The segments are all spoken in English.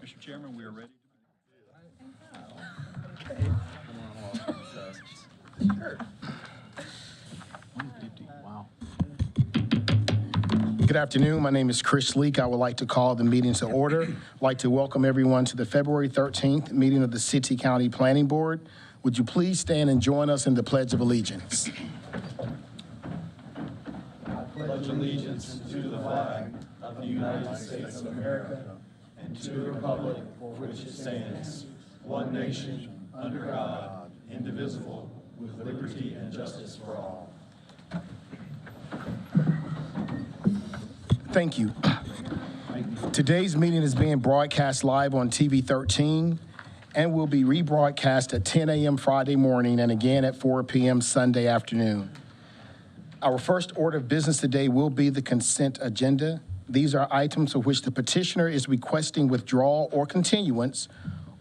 Mr. Chairman, we are ready. Wow. Good afternoon. My name is Chris Leak. I would like to call the meeting to order. I'd like to welcome everyone to the February 13th meeting of the City County Planning Board. Would you please stand and join us in the Pledge of Allegiance? I pledge allegiance to the flag of the United States of America and to the republic for which it stands, one nation, under God, indivisible, with liberty and justice for all. Thank you. Today's meeting is being broadcast live on TV 13 and will be rebroadcast at 10 a.m. Friday morning and again at 4 p.m. Sunday afternoon. Our first order of business today will be the consent agenda. These are items for which the petitioner is requesting withdrawal or continuance,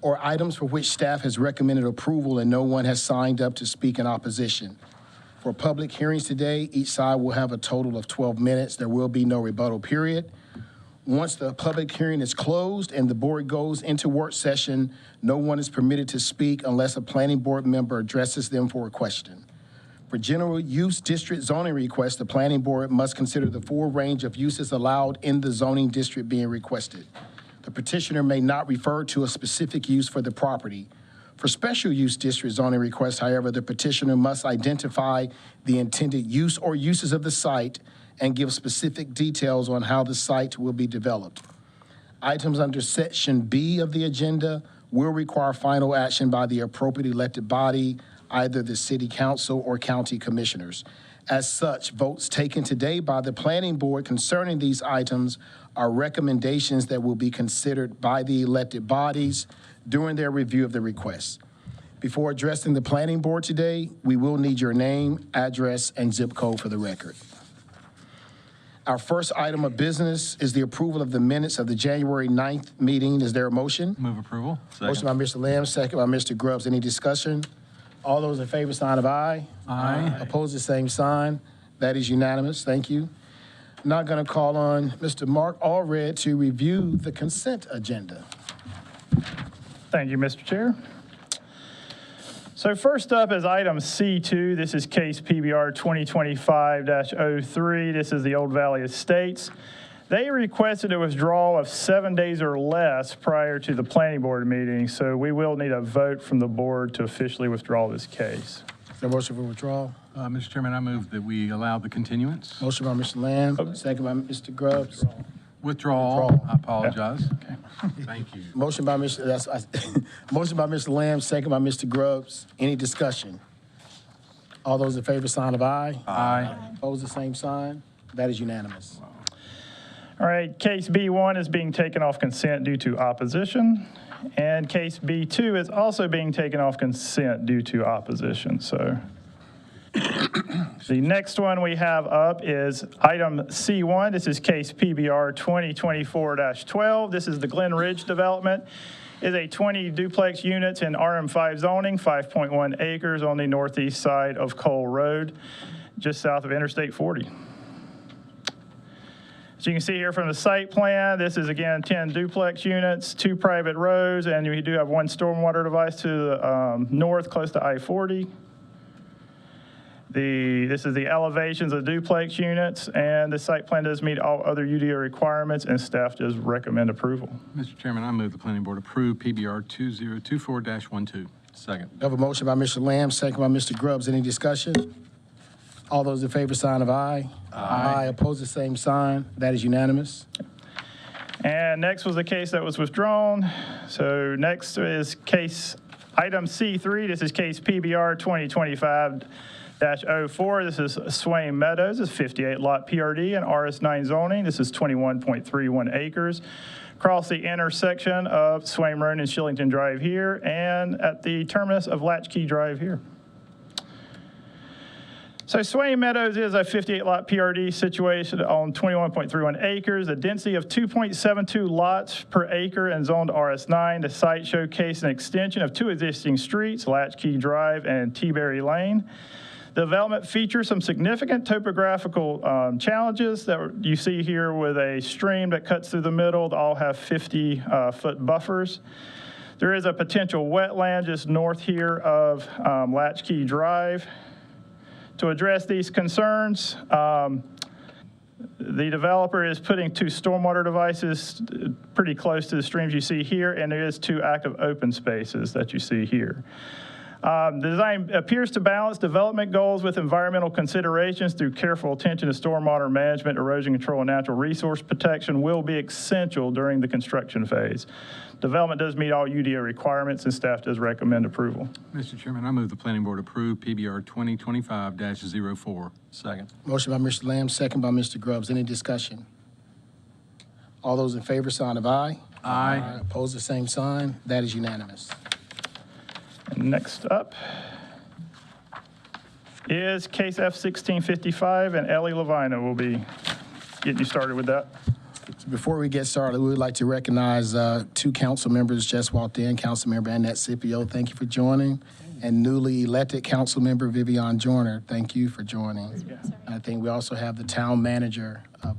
or items for which staff has recommended approval and no one has signed up to speak in opposition. For public hearings today, each side will have a total of 12 minutes. There will be no rebuttal period. Once the public hearing is closed and the board goes into work session, no one is permitted to speak unless a planning board member addresses them for a question. For general use district zoning requests, the planning board must consider the full range of uses allowed in the zoning district being requested. The petitioner may not refer to a specific use for the property. For special use district zoning requests, however, the petitioner must identify the intended use or uses of the site and give specific details on how the site will be developed. Items under Section B of the agenda will require final action by the appropriate elected body, either the city council or county commissioners. As such, votes taken today by the planning board concerning these items are recommendations that will be considered by the elected bodies during their review of the requests. Before addressing the planning board today, we will need your name, address, and zip code for the record. Our first item of business is the approval of the minutes of the January 9th meeting. Is there a motion? Move approval. Motion by Mr. Lamb, second by Mr. Grubbs. Any discussion? All those in favor, sign of aye. Aye. Opposed, the same sign. That is unanimous. Thank you. Now going to call on Mr. Mark Allred to review the consent agenda. Thank you, Mr. Chair. So first up is item C2. This is case PBR 2025-03. This is the Old Valley Estates. They requested a withdrawal of 7 days or less prior to the planning board meeting, so we will need a vote from the board to officially withdraw this case. Is there a motion for withdrawal? Mr. Chairman, I move that we allow the continuance. Motion by Mr. Lamb, second by Mr. Grubbs. Withdrawal. I apologize. Okay. Thank you. Motion by Mr. Motion by Mr. Lamb, second by Mr. Grubbs. Any discussion? All those in favor, sign of aye. Aye. Opposed, the same sign. That is unanimous. All right, case B1 is being taken off consent due to opposition, and case B2 is also being taken off consent due to opposition. So the next one we have up is item C1. This is case PBR 2024-12. This is the Glen Ridge development. It's a 20 duplex units in RM5 zoning, 5.1 acres on the northeast side of Cole Road, just south of Interstate 40. As you can see here from the site plan, this is again 10 duplex units, 2 private roads, and we do have 1 stormwater device to the north close to I-40. This is the elevations of duplex units, and the site plan does meet all other UDO requirements, and staff does recommend approval. Mr. Chairman, I move the planning board approve PBR 2024-12. Second. We have a motion by Mr. Lamb, second by Mr. Grubbs. Any discussion? All those in favor, sign of aye. Aye. Opposed, the same sign. That is unanimous. And next was the case that was withdrawn. So next is case item C3. This is case PBR 2025-04. This is Swain Meadows. This is 58 lot PRD and RS9 zoning. This is 21.31 acres. Across the intersection of Swain Road and Shillington Drive here, and at the terminus of Latchkey Drive here. So Swain Meadows is a 58-lot PRD situated on 21.31 acres, a density of 2.72 lots per acre and zoned RS9. The site showcased an extension of 2 existing streets, Latchkey Drive and T-Berry Lane. The development features some significant topographical challenges that you see here with a stream that cuts through the middle. They all have 50-foot buffers. There is a potential wetland just north here of Latchkey Drive. To address these concerns, the developer is putting 2 stormwater devices pretty close to the streams you see here, and there is 2 active open spaces that you see here. The design appears to balance development goals with environmental considerations through careful attention to stormwater management, erosion control, and natural resource protection will be essential during the construction phase. Development does meet all UDO requirements, and staff does recommend approval. Mr. Chairman, I move the planning board approve PBR 2025-04. Second. Motion by Mr. Lamb, second by Mr. Grubbs. Any discussion? All those in favor, sign of aye. Aye. Opposed, the same sign. That is unanimous. And next up is case F-1655, and Ellie Levina will be getting you started with that. Before we get started, we would like to recognize 2 council members just walked in, Councilmember Annette Scipio, thank you for joining, and newly elected council member Vivian Joyner, thank you for joining. And I think we also have the town manager of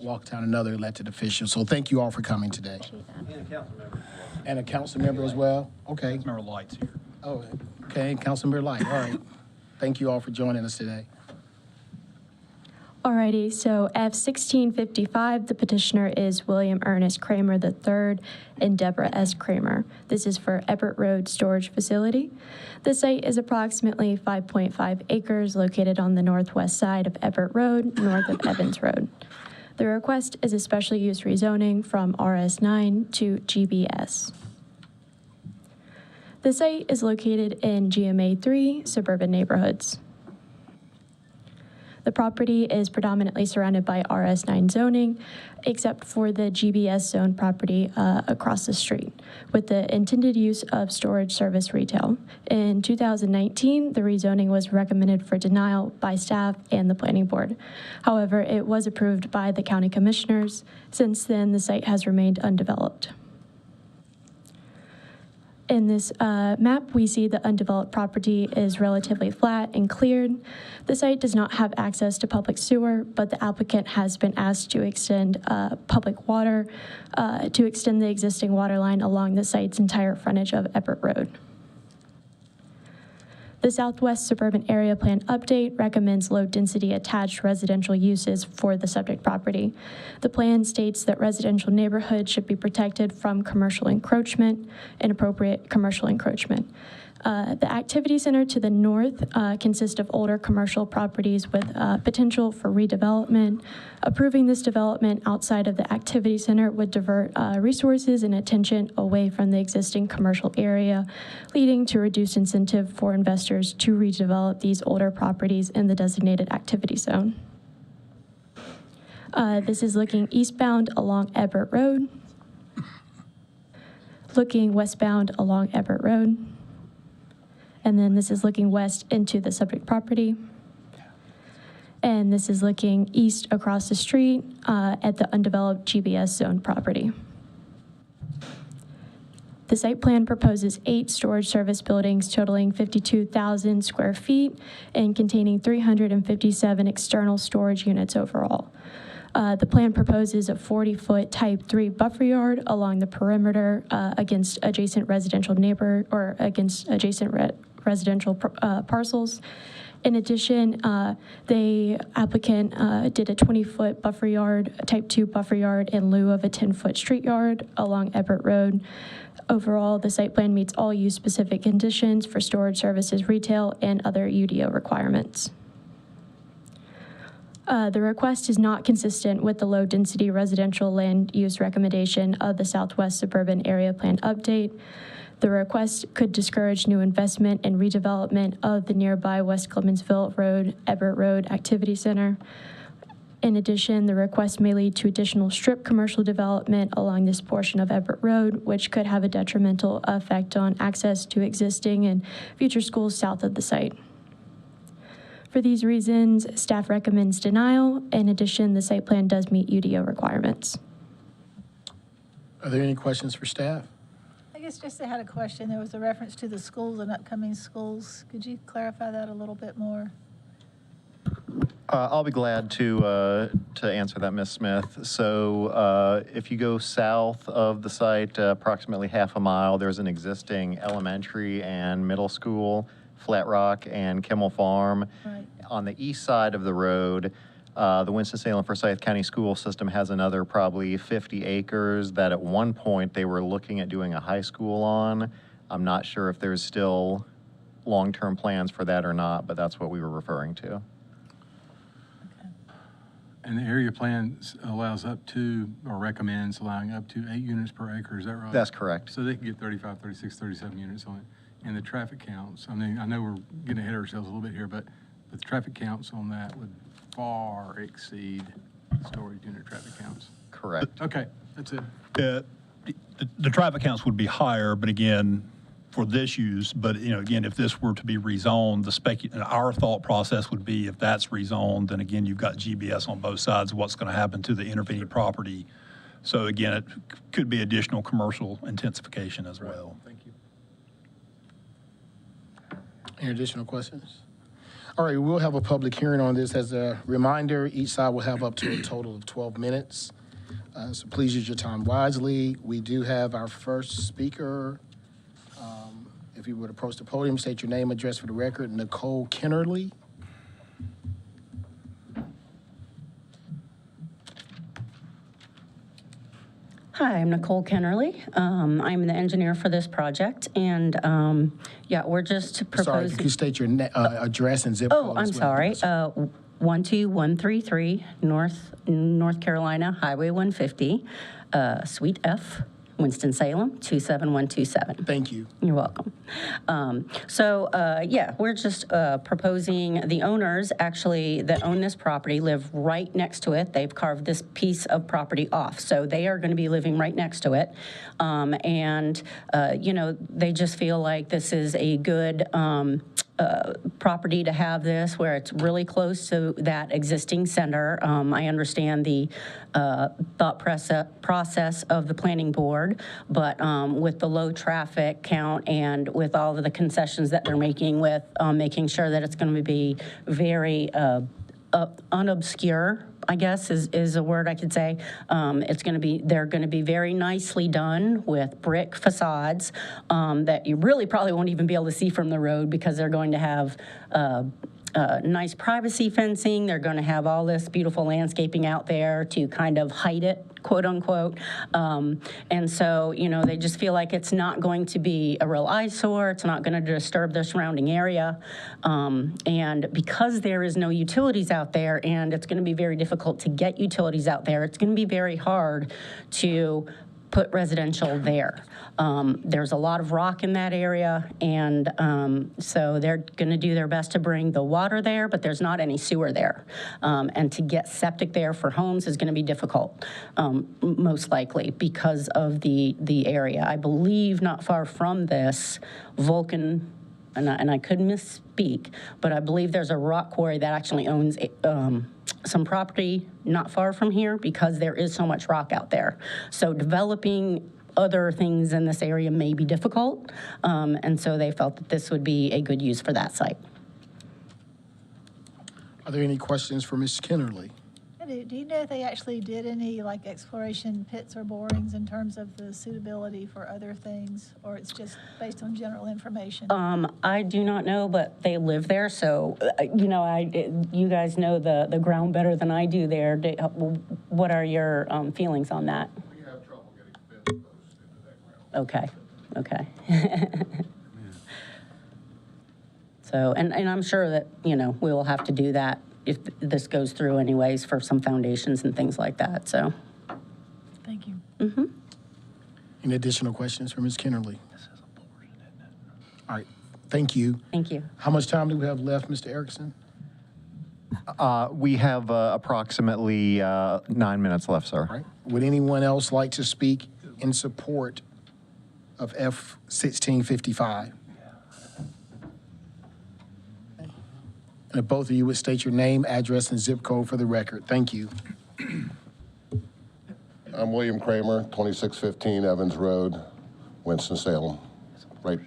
Walktown, another elected official, so thank you all for coming today. And a council member as well? Okay. Remember lights here. Oh, okay, Councilmember Light, all right. Thank you all for joining us today. Alrighty, so F-1655, the petitioner is William Ernest Kramer III and Deborah S. Kramer. This is for Everett Road Storage Facility. The site is approximately 5.5 acres located on the northwest side of Everett Road, north of Evans Road. The request is a special use rezoning from RS9 to GBS. The site is located in GMA3 suburban neighborhoods. The property is predominantly surrounded by RS9 zoning, except for the GBS zone property across the street, with the intended use of storage service retail. In 2019, the rezoning was recommended for denial by staff and the planning board. However, it was approved by the county commissioners. Since then, the site has remained undeveloped. In this map, we see the undeveloped property is relatively flat and cleared. The site does not have access to public sewer, but the applicant has been asked to extend public water, to extend the existing water line along the site's entire frontage of Everett Road. The Southwest Suburban Area Plan Update recommends low-density attached residential uses for the subject property. The plan states that residential neighborhoods should be protected from commercial encroachment, inappropriate commercial encroachment. The activity center to the north consists of older commercial properties with potential for redevelopment. Approving this development outside of the activity center would divert resources and attention away from the existing commercial area, leading to reduced incentive for investors to redevelop these older properties in the designated activity zone. This is looking eastbound along Everett Road, looking westbound along Everett Road. And then this is looking west into the subject property. And this is looking east across the street at the undeveloped GBS zone property. The site plan proposes 8 storage service buildings totaling 52,000 square feet and containing 357 external storage units overall. The plan proposes a 40-foot type 3 buffer yard along the perimeter against adjacent residential residential parcels. In addition, the applicant did a 20-foot buffer yard, type 2 buffer yard in lieu of a 10-foot street yard along Everett Road. Overall, the site plan meets all use-specific conditions for storage services, retail, and other UDO requirements. The request is not consistent with the low-density residential land use recommendation of the Southwest Suburban Area Plan Update. The request could discourage new investment and redevelopment of the nearby West Clemensville Road, Everett Road Activity Center. In addition, the request may lead to additional strip commercial development along this portion of Everett Road, which could have a detrimental effect on access to existing and future schools south of the site. For these reasons, staff recommends denial. In addition, the site plan does meet UDO requirements. Are there any questions for staff? I guess just I had a question. There was a reference to the schools and upcoming schools. Could you clarify that a little bit more? I'll be glad to answer that, Ms. Smith. So if you go south of the site, approximately half a mile, there's an existing elementary and middle school, Flat Rock and Kimmel Farm. Right. On the east side of the road, the Winston-Salem Forsyth County School System has another probably 50 acres that at one point they were looking at doing a high school on. I'm not sure if there's still long-term plans for that or not, but that's what we were referring to. And the area plan allows up to, or recommends allowing up to 8 units per acre, is that right? That's correct. So they can get 35, 36, 37 units on it. And the traffic counts, I mean, I know we're getting ahead of ourselves a little bit here, but the traffic counts on that would far exceed storage unit traffic counts. Correct. Okay, that's it. The traffic counts would be higher, but again, for this use, but, you know, again, if this were to be rezoned, our thought process would be if that's rezoned, then again, you've got GBS on both sides of what's going to happen to the intervening property. So again, it could be additional commercial intensification as well. Thank you. Any additional questions? All right, we'll have a public hearing on this. As a reminder, each side will have up to a total of 12 minutes. So please use your time wisely. We do have our first speaker. If you would approach the podium, state your name, address for the record. Nicole Kennerly. Hi, I'm Nicole Kennerly. I'm the engineer for this project, and yeah, we're just Sorry, proposing. could you state your address and zip code? Oh, I'm as well? sorry. 12133 North Carolina Highway 150, Suite F, Winston-Salem 27127. Thank you. You're welcome. Yeah, we're just proposing, the owners actually that own this property live right next to it. They've carved this piece of property off, so they are going to be living right next to it. You know, they just feel like this is a good property to have this, where it's really close to that existing center. I understand the thought process of the planning board, but with the low traffic count and with all of the concessions that they're making with making sure that it's going to be very unobscure, I guess is a word I could say. They're going to be very nicely done with brick facades that you really probably won't even be able to see from the road, because they're going to have nice privacy fencing. They're going to have all this beautiful landscaping out there to kind of hide it, quote unquote. And so, you know, they just feel like it's not going to be a real eyesore. It's not going to disturb the surrounding area. And because there is no utilities out there, and it's going to be very difficult to get utilities out there, it's going to be very hard to put residential there. There's a lot of rock in that area, and so they're going to do their best to bring the water there, but there's not any sewer there. And to get septic there for homes is going to be difficult, most likely, because of the area. I believe not far from this, Vulcan, and I could misspeak, but I believe there's a rock quarry that actually owns some property not far from here, because there is so much rock out there. So developing other things in this area may be difficult, and so they felt that this would be a good use for that site. Are there any questions for Ms. Kennerly? Do you know if they actually did any like exploration pits or borings in terms of the suitability for other things, or it's just based on general information? I do not know, but they live there, so you know, you guys know the ground better than I do there. What are your feelings on that? We have trouble getting pits posted into that ground. Okay. So, and I'm sure that, you know, we will have to do that if this goes through anyways, for some foundations and things like that, so. Thank you. Mm-hmm. Any additional questions for Ms. Kennerly? All right, thank you. Thank you. How much time do we have left, Mr. Erickson? We have approximately 9 minutes left, sir. All right. Would anyone else like to speak in support of F 1655? And if both of you would state your name, address, and zip code for the record. Thank you. I'm William Kramer, 2615 Evans Road, Winston-Salem. Right.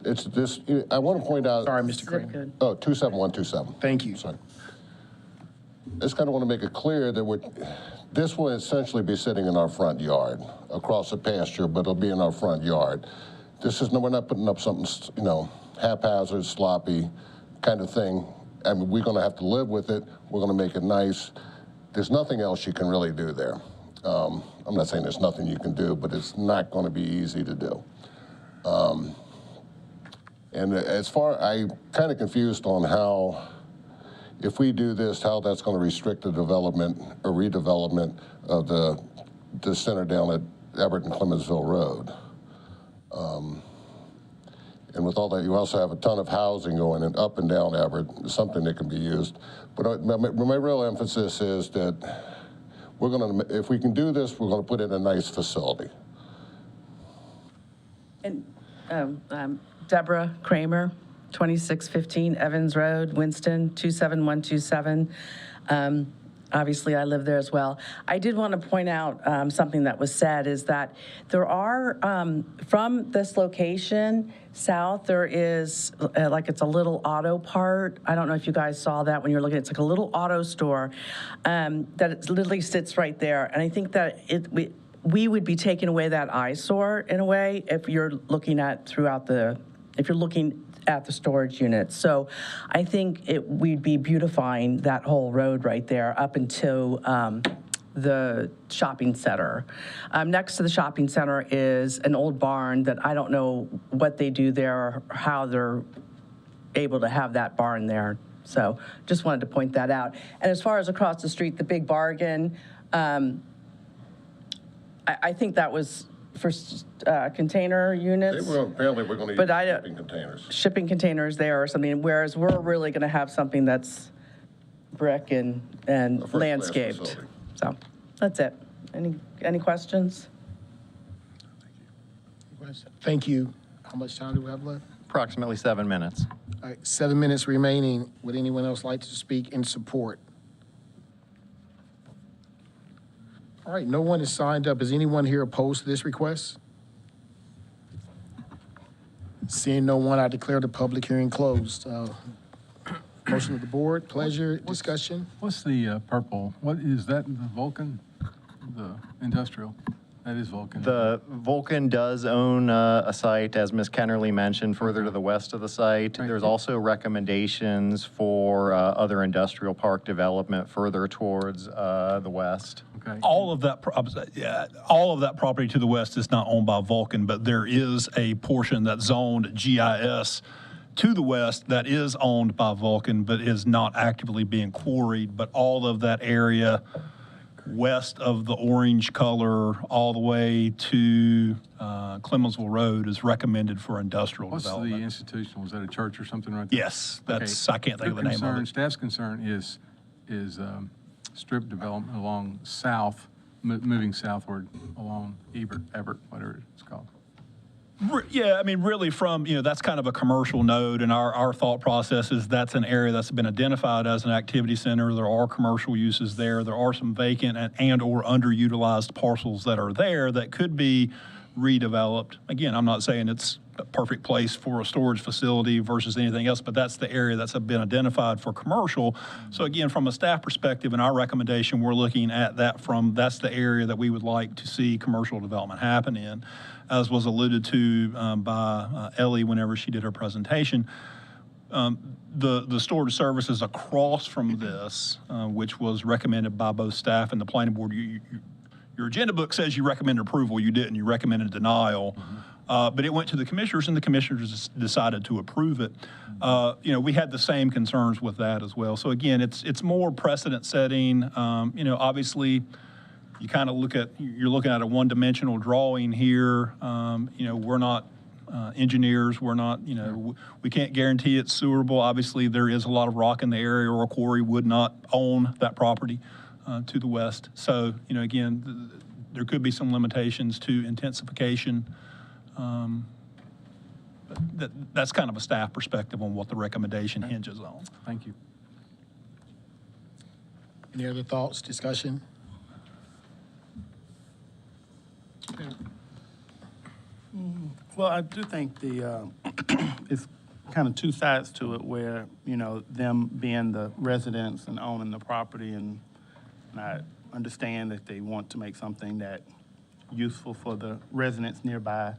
It's this, I want to point out. Sorry, Mr. Kramer. Oh, 27127. Thank you. Sorry. just kind of want to make it clear that this will essentially be sitting in our front yard, across a pasture, but it'll be in our front yard. We're not putting up something, you know, haphazard, sloppy kind of thing. I mean, we're going to have to live with it. We're going to make it nice. There's nothing else you can really do there. I'm not saying there's nothing you can do, but it's not going to be easy to do. And as far, I'm kind of confused on how, if we do this, how that's going to restrict the development or redevelopment of the center down at Everett and Clemensville Road. And with all that, you also have a ton of housing going in up and down Everett, something that can be used. But my real emphasis is that we're going to, if we can do this, we're going to put in a nice facility. And Deborah Kramer, 2615 Evans Road, Winston, 27127. Obviously, I live there as well. I did want to point out something that was said, is that there are, from this location south, there is, like, it's a little auto part. I don't know if you guys saw that when you were looking. It's like a little auto store that it literally sits right there. And I think that we would be taking away that eyesore in a way if you're looking at if you're looking at the storage units. So I think we'd be beautifying that whole road right there up into the shopping center. Next to the shopping center is an old barn that I don't know what they do there or how they're able to have that barn there. So just wanted to point that out. And as far as across the street, the Big Bargain, I think that was for container units. Apparently, we're going to use shipping containers. Shipping containers there or something, whereas we're really going to have something that's brick and landscaped. So that's it. Any questions? Thank you. How much time do we have left? Approximately 7 minutes. All right, 7 minutes remaining. Would anyone else like to speak in support? All right, no one is signed up. Is anyone here opposed to this request? Seeing no one, I declare the public hearing closed. Motion of the board, pleasure, discussion? What's the purple? What is that, the Vulcan? The industrial? That is Vulcan. The Vulcan does own a site, as Ms. Kennerly mentioned, further to the west of the site. Right. There's also recommendations for other industrial park development further towards the west. Okay. All of that property to the west is not owned by Vulcan, but there is a portion that's zoned GIS to the west that is owned by Vulcan, but is not actively being quarried. But all of that area west of the orange color all the way to Clemensville Road is recommended for industrial development. What's the institutional? Is that a church or something right there? Yes, that's, Okay. I can't think of the name of it. Staff's concern is strip development along south, moving southward along Everett, whatever it's called. Yeah, I mean, really from, that's kind of a commercial node, and our thought process is that's an area that's been identified as an activity center. There are commercial uses there. There are some vacant and or underutilized parcels that are there that could be redeveloped. Again, I'm not saying it's a perfect place for a storage facility versus anything else, but that's the area that's been identified for commercial. So again, from a staff perspective and our recommendation, we're looking at that's the area that we would like to see commercial development happen in. As was alluded to by Ellie whenever she did her presentation, the storage services across from this, which was recommended by both staff and the planning board, your agenda book says you recommended approval. You didn't. You recommended denial. But it went to the commissioners, and the commissioners decided to approve it. We had the same concerns with that as well. So again, it's more precedent setting. Obviously, you kind of you're looking at a one-dimensional drawing here. We're not engineers. We're not, we can't guarantee it's sewerable. Obviously, there is a lot of rock in the area, or a quarry would not own that property to the west. So, again, there could be some limitations to intensification. That's kind of a staff perspective on what the recommendation hinges on. Thank you. Any other thoughts, discussion? Well, I do think it's kind of two sides to it where, you know, them being the residents and owning the property, and I understand that they want to make something that useful for the residents nearby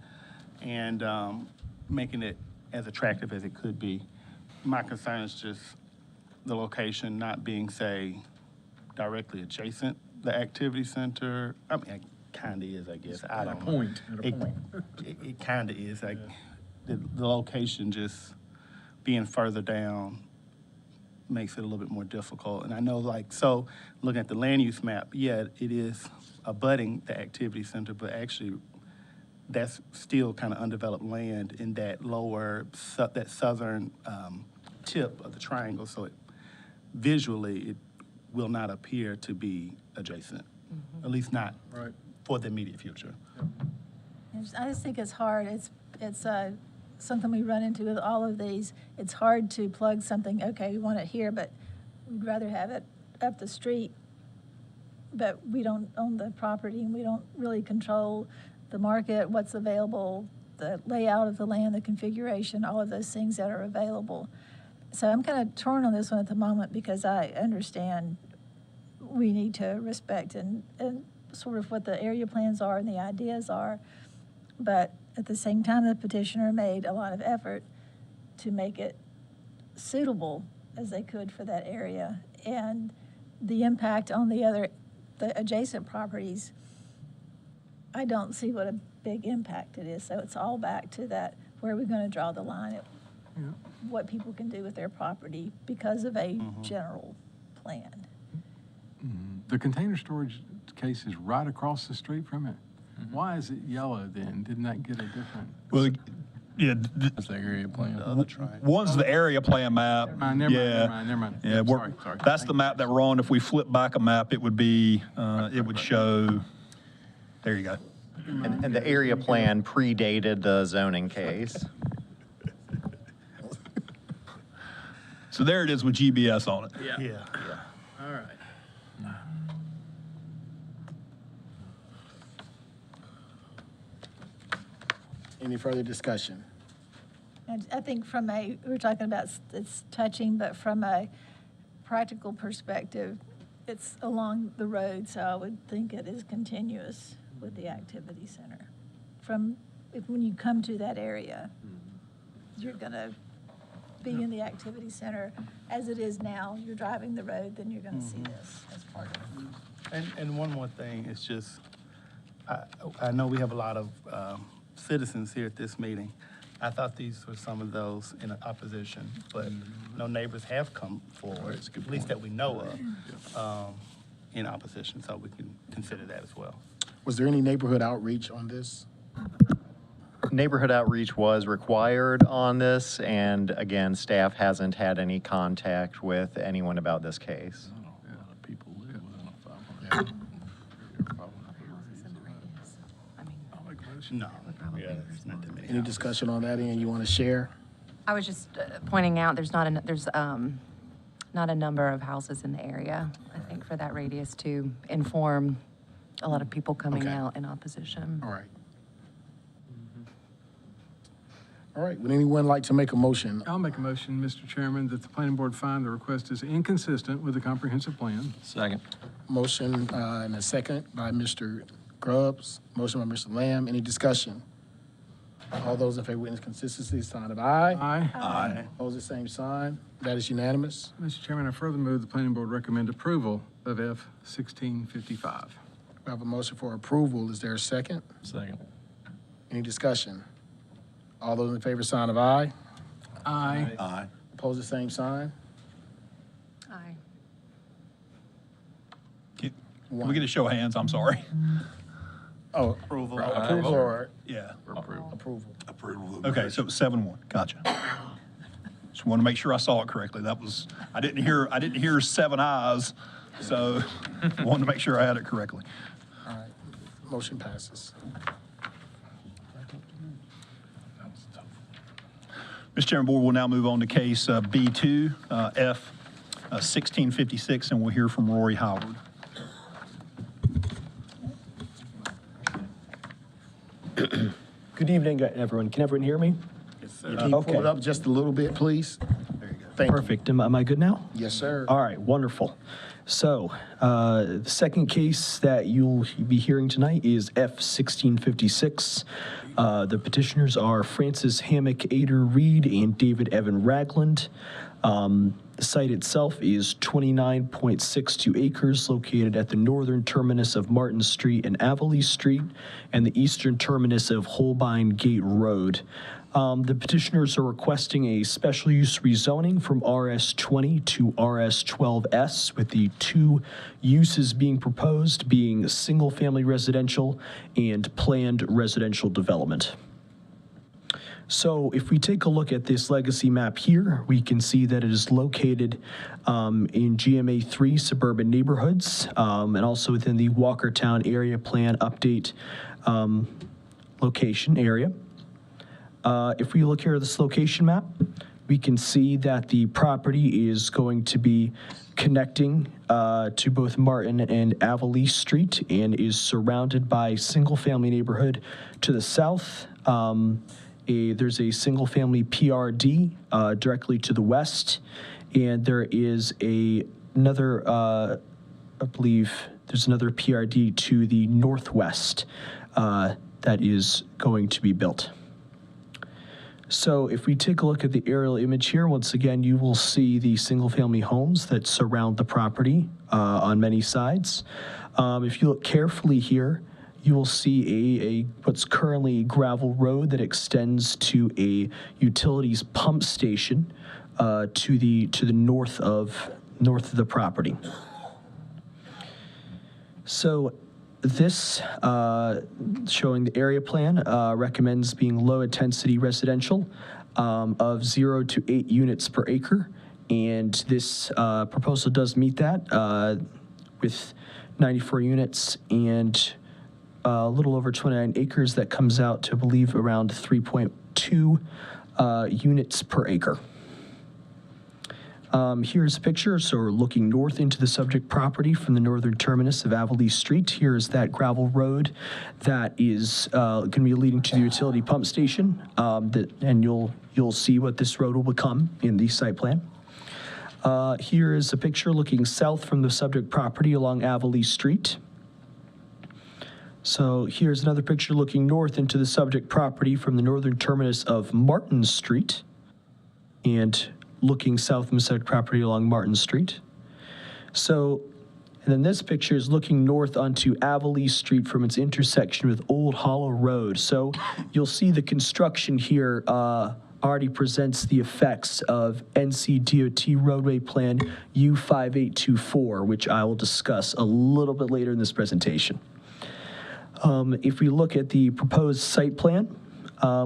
and making it as attractive as it could be. My concern is just the location not being, say, directly adjacent the activity center. I mean, it kind of is, I guess. I don't know. It kind of is. Like, the location just being further down makes it a little bit more difficult. And I know, like, so looking at the land use map, yeah, it is abutting the activity center, but actually that's still kind of undeveloped land in that lower, that southern tip of the triangle. So visually, it will not appear to be adjacent, at least not for the immediate future. I just think it's hard. It's something we run into with all of these. It's hard to plug something, okay, we want it here, but we'd rather have it up the street, but we don't own the property and we don't really control the market, what's available, the layout of the land, the configuration, all of those things that are available. So I'm kind of torn on this one at the moment because I understand we need to respect and sort of what the area plans are and the ideas are. But at the same time, the petitioner made a lot of effort to make it suitable as they could for that area. And the impact on the adjacent properties, I don't see what a big impact it is. So it's all back to that, where are we going to draw the line at what people can do with their property because of a general plan. The container storage case is right across the street from it. Why is it yellow then? Didn't that get a different? Well, yeah. That's the area plan. One's the area plan map. Never mind. Yeah, Sorry. that's the map that we're on. If we flip back a map, it would be, it would show, there you go. And the area plan predated the zoning case. So there it is with GBS on it. Yeah. All right. Any further discussion? And I think we're talking about it's touching, but from a practical perspective, it's along the road, so I would think it is continuous with the activity center. When you come to that area, you're gonna be in the activity center. As it is now, you're driving the road, then you're gonna see this as part of it. And one more thing, it's just, I know we have a lot of citizens here at this meeting. I thought these were some of those in opposition, but no neighbors have come forward, at least that we know of, in opposition, so we can consider that as well. Was there any neighborhood outreach on this? Neighborhood outreach was required on this, and again, staff hasn't had any contact with anyone about this case. People live within a 500. No, it's not that many. Any discussion on that end you want to share? I was just pointing out there's not a number of houses in the area, I think, for that radius to inform a lot of people coming out in opposition. All right. All right, would anyone like to make a motion? I'll make a motion, Mr. Chairman, that the planning board find the request is inconsistent with the comprehensive plan. Second. Motion and a second by Mr. Grubbs, motion by Mr. Lamb. Any discussion? All those in favor of witness consistency, sign of aye. Aye. Opposed, the same sign. That is unanimous. Mr. Chairman, I further move the planning board recommend approval of F 1655. We have a motion for approval. Is there a second? Second. Any discussion? All those in favor, sign of aye. Aye. Aye. Opposed, the same sign. Aye. Can we get a show of hands? I'm sorry. Oh, Approval. approval or Yeah. approval? Okay, so it was 7-1. Gotcha. Just want to make sure I saw it correctly. I didn't hear 7 ayes, so wanted to make sure I had it correctly. All right, motion passes. Mr. Chairman, Board will now move on to case B2, F 1656, and we'll hear from Rory Howard. Good evening, everyone. Can everyone hear me? Can you pull it up just a little bit, please? Thank you. Perfect. Am I good now? Yes, sir. All right, wonderful. So, the second case that you'll be hearing tonight is F-1656. The petitioners are Francis Hammock Ader Reed and David Evan Ragland. The site itself is 29.62 acres located at the northern terminus of Martin Street and Avonlea Street and the eastern terminus of Holbein Gate Road. The petitioners are requesting a special use rezoning from RS20 to RS12S, with the two uses being proposed being single-family residential and planned residential development. So if we take a look at this legacy map here, we can see that it is located in GMA 3 suburban neighborhoods and also within the Walkertown area plan update location area. If we look here at this location map, we can see that the property is going to be connecting to both Martin and Avonlea Street and is surrounded by single-family neighborhood to the south. There's a single-family PRD directly to the west, and there is another, I believe, there's another PRD to the northwest that is going to be built. So if we take a look at the aerial image here, once again, you will see the single-family homes that surround the property on many sides. If you look carefully here, you will see what's currently a gravel road that extends to a utilities pump station to the north of the property. So this, showing the area plan, recommends being low-intensity residential of 0 to 8 units per acre, and this proposal does meet that with 94 units and a little over 29 acres. That comes out to, I believe, around 3.2 units per acre. Here's a picture. So we're looking north into the subject property from the northern terminus of Avonlea Street. Here is that gravel road that is going to be leading to the utility pump station, and you'll see what this road will become in the site plan. Here is a picture looking south from the subject property along Avonlea Street. So here's another picture looking north into the subject property from the northern terminus of Martin Street and looking south from the subject property along Martin Street. So, and then this picture is looking north onto Avonlea Street from its intersection with Old Hollow Road. So you'll see the construction here already presents the effects of NCDOT roadway plan U5824, which I will discuss a little bit later in this presentation. If we look at the proposed site plan,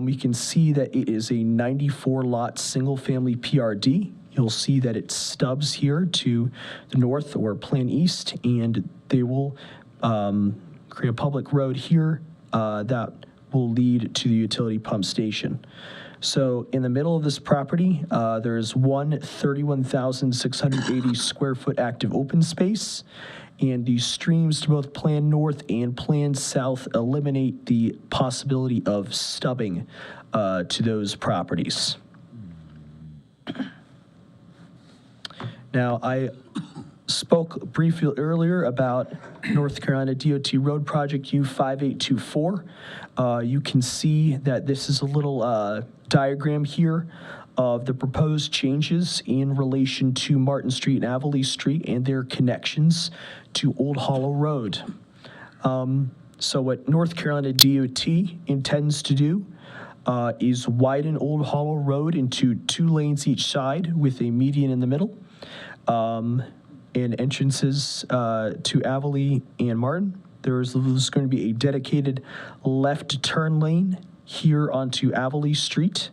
we can see that it is a 94-lot single-family PRD. You'll see that it stubs here to the north or Plan East, and they will create a public road here that will lead to the utility pump station. So in the middle of this property, there's one 31,680 square foot active open space, and these streams to both Plan North and Plan South eliminate the possibility of stubbing to those properties. Now, I spoke briefly earlier about North Carolina DOT road project U5824. You can see that this is a little diagram here of the proposed changes in relation to Martin Street and Avonlea Street and their connections to Old Hollow Road. So what North Carolina DOT intends to do is widen Old Hollow Road into 2 lanes each side with a median in the middle, and entrances to Avonlea and Martin. There's going to be a dedicated left turn lane here onto Avonlea Street,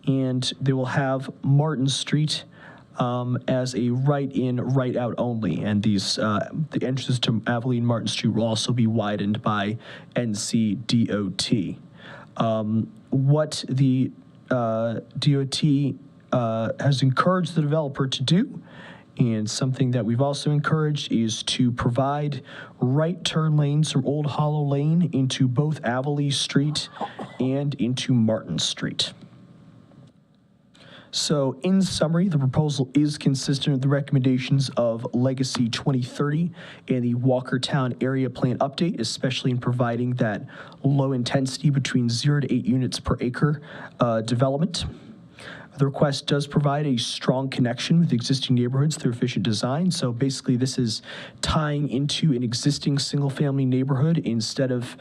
and they will have Martin Street as a right-in, right-out only. And these the entrances to Avonlea and Martin Street will also be widened by NCDOT. What the DOT has encouraged the developer to do, and something that we've also encouraged, is to provide right turn lanes from Old Hollow Lane into both Avonlea Street and into Martin Street. So in summary, the proposal is consistent with the recommendations of Legacy 2030 and the Walkertown Area Plan Update, especially in providing that low intensity between 0 to 8 units per acre development. The request does provide a strong connection with existing neighborhoods through efficient design. So basically, this is tying into an existing single-family neighborhood instead of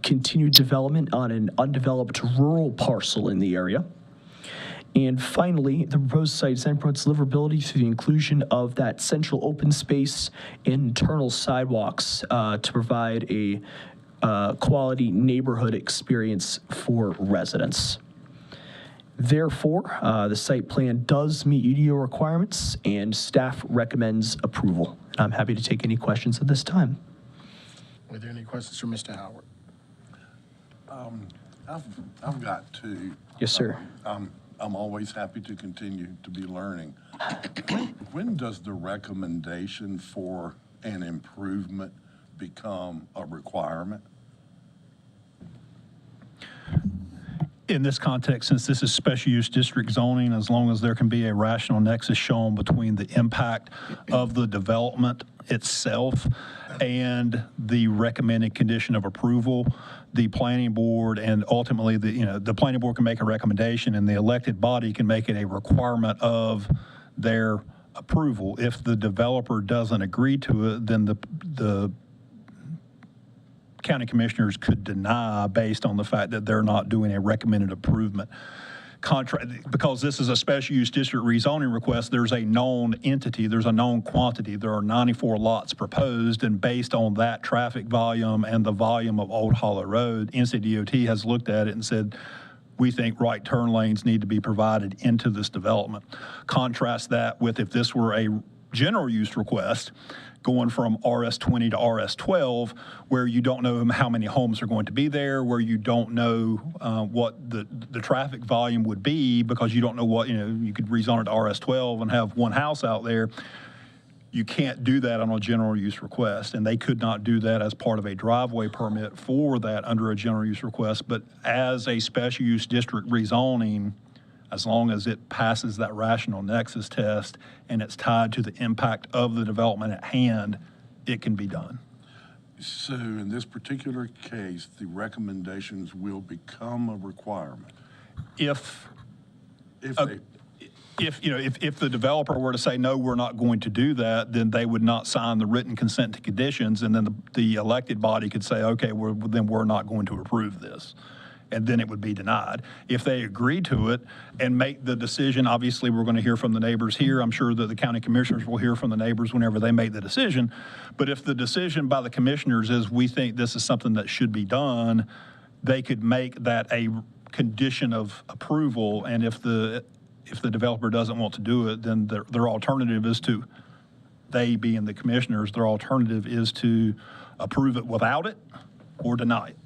continued development on an undeveloped rural parcel in the area. And finally, the proposed site design promotes deliverability through the inclusion of that central open space and internal sidewalks to provide a quality neighborhood experience for residents. Therefore, the site plan does meet UDO requirements, and staff recommends approval. I'm happy to take any questions at this time. Are there any questions for Mr. Howard? I've got two. Yes, sir. I'm always happy to continue to be learning. When does the recommendation for an improvement become a requirement? In this context, since this is special use district zoning, as long as there can be a rational nexus shown between the impact of the development itself and the recommended condition of approval, the planning board and ultimately the planning board can make a recommendation and the elected body can make it a requirement of their approval. If the developer doesn't agree to it, then the county commissioners could deny based on the fact that they're not doing a recommended improvement. Because this is a special use district rezoning request, there's a known entity, there's a known quantity. There are 94 lots proposed, and based on that traffic volume and the volume of Old Hollow Road, NCDOT has looked at it and said, we think right turn lanes need to be provided into this development. Contrast that with if this were a general use request, going from RS20 to RS12, where you don't know how many homes are going to be there, where you don't know what the traffic volume would be because you don't know what, you could rezone it to RS12 and have one house out there. You can't do that on a general use request, and they could not do that as part of a driveway permit for that under a general use request. But as a special use district rezoning, as long as it passes that rational nexus test and it's tied to the impact of the development at hand, it can be done. So in this particular case, the recommendations will become a requirement. If the developer were to say, no, we're not going to do that, then they would not sign the written consent to conditions, and then the elected body could say, okay, then we're not going to approve this. And then it would be denied. If they agree to it and make the decision, obviously we're going to hear from the neighbors here. I'm sure that the county commissioners will hear from the neighbors whenever they make the decision. But if the decision by the commissioners is we think this is something that should be done, they could make that a condition of approval. And if the developer doesn't want to do it, then their alternative is to, they being the commissioners, their alternative is to approve it without it or deny it.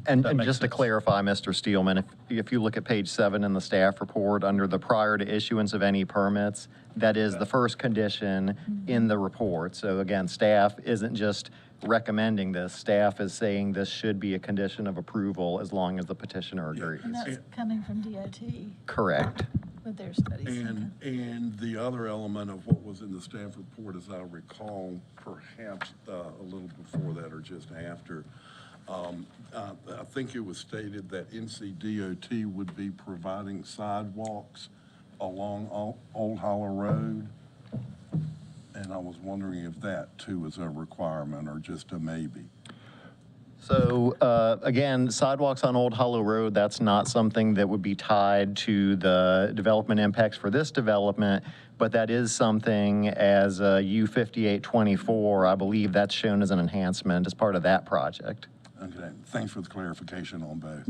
And just to clarify, Mr. Steelman, if you look at page 7 in the staff report under the prior to issuance of any permits, that is the first condition in the report. So again, staff isn't just recommending this. Staff is saying this should be a condition of approval as long as the petitioner agrees. And that's coming from DOT Correct. with their studies. And the other element of what was in the staff report, as I recall, perhaps a little before that or just after, I think it was stated that NCDOT would be providing sidewalks along Old Hollow Road. And I was wondering if that too is a requirement or just a maybe. So again, sidewalks on Old Hollow Road, that's not something that would be tied to the development impacts for this development, but that is something as U5824, I believe that's shown as an enhancement as part of that project. Okay, thanks for the clarification on both.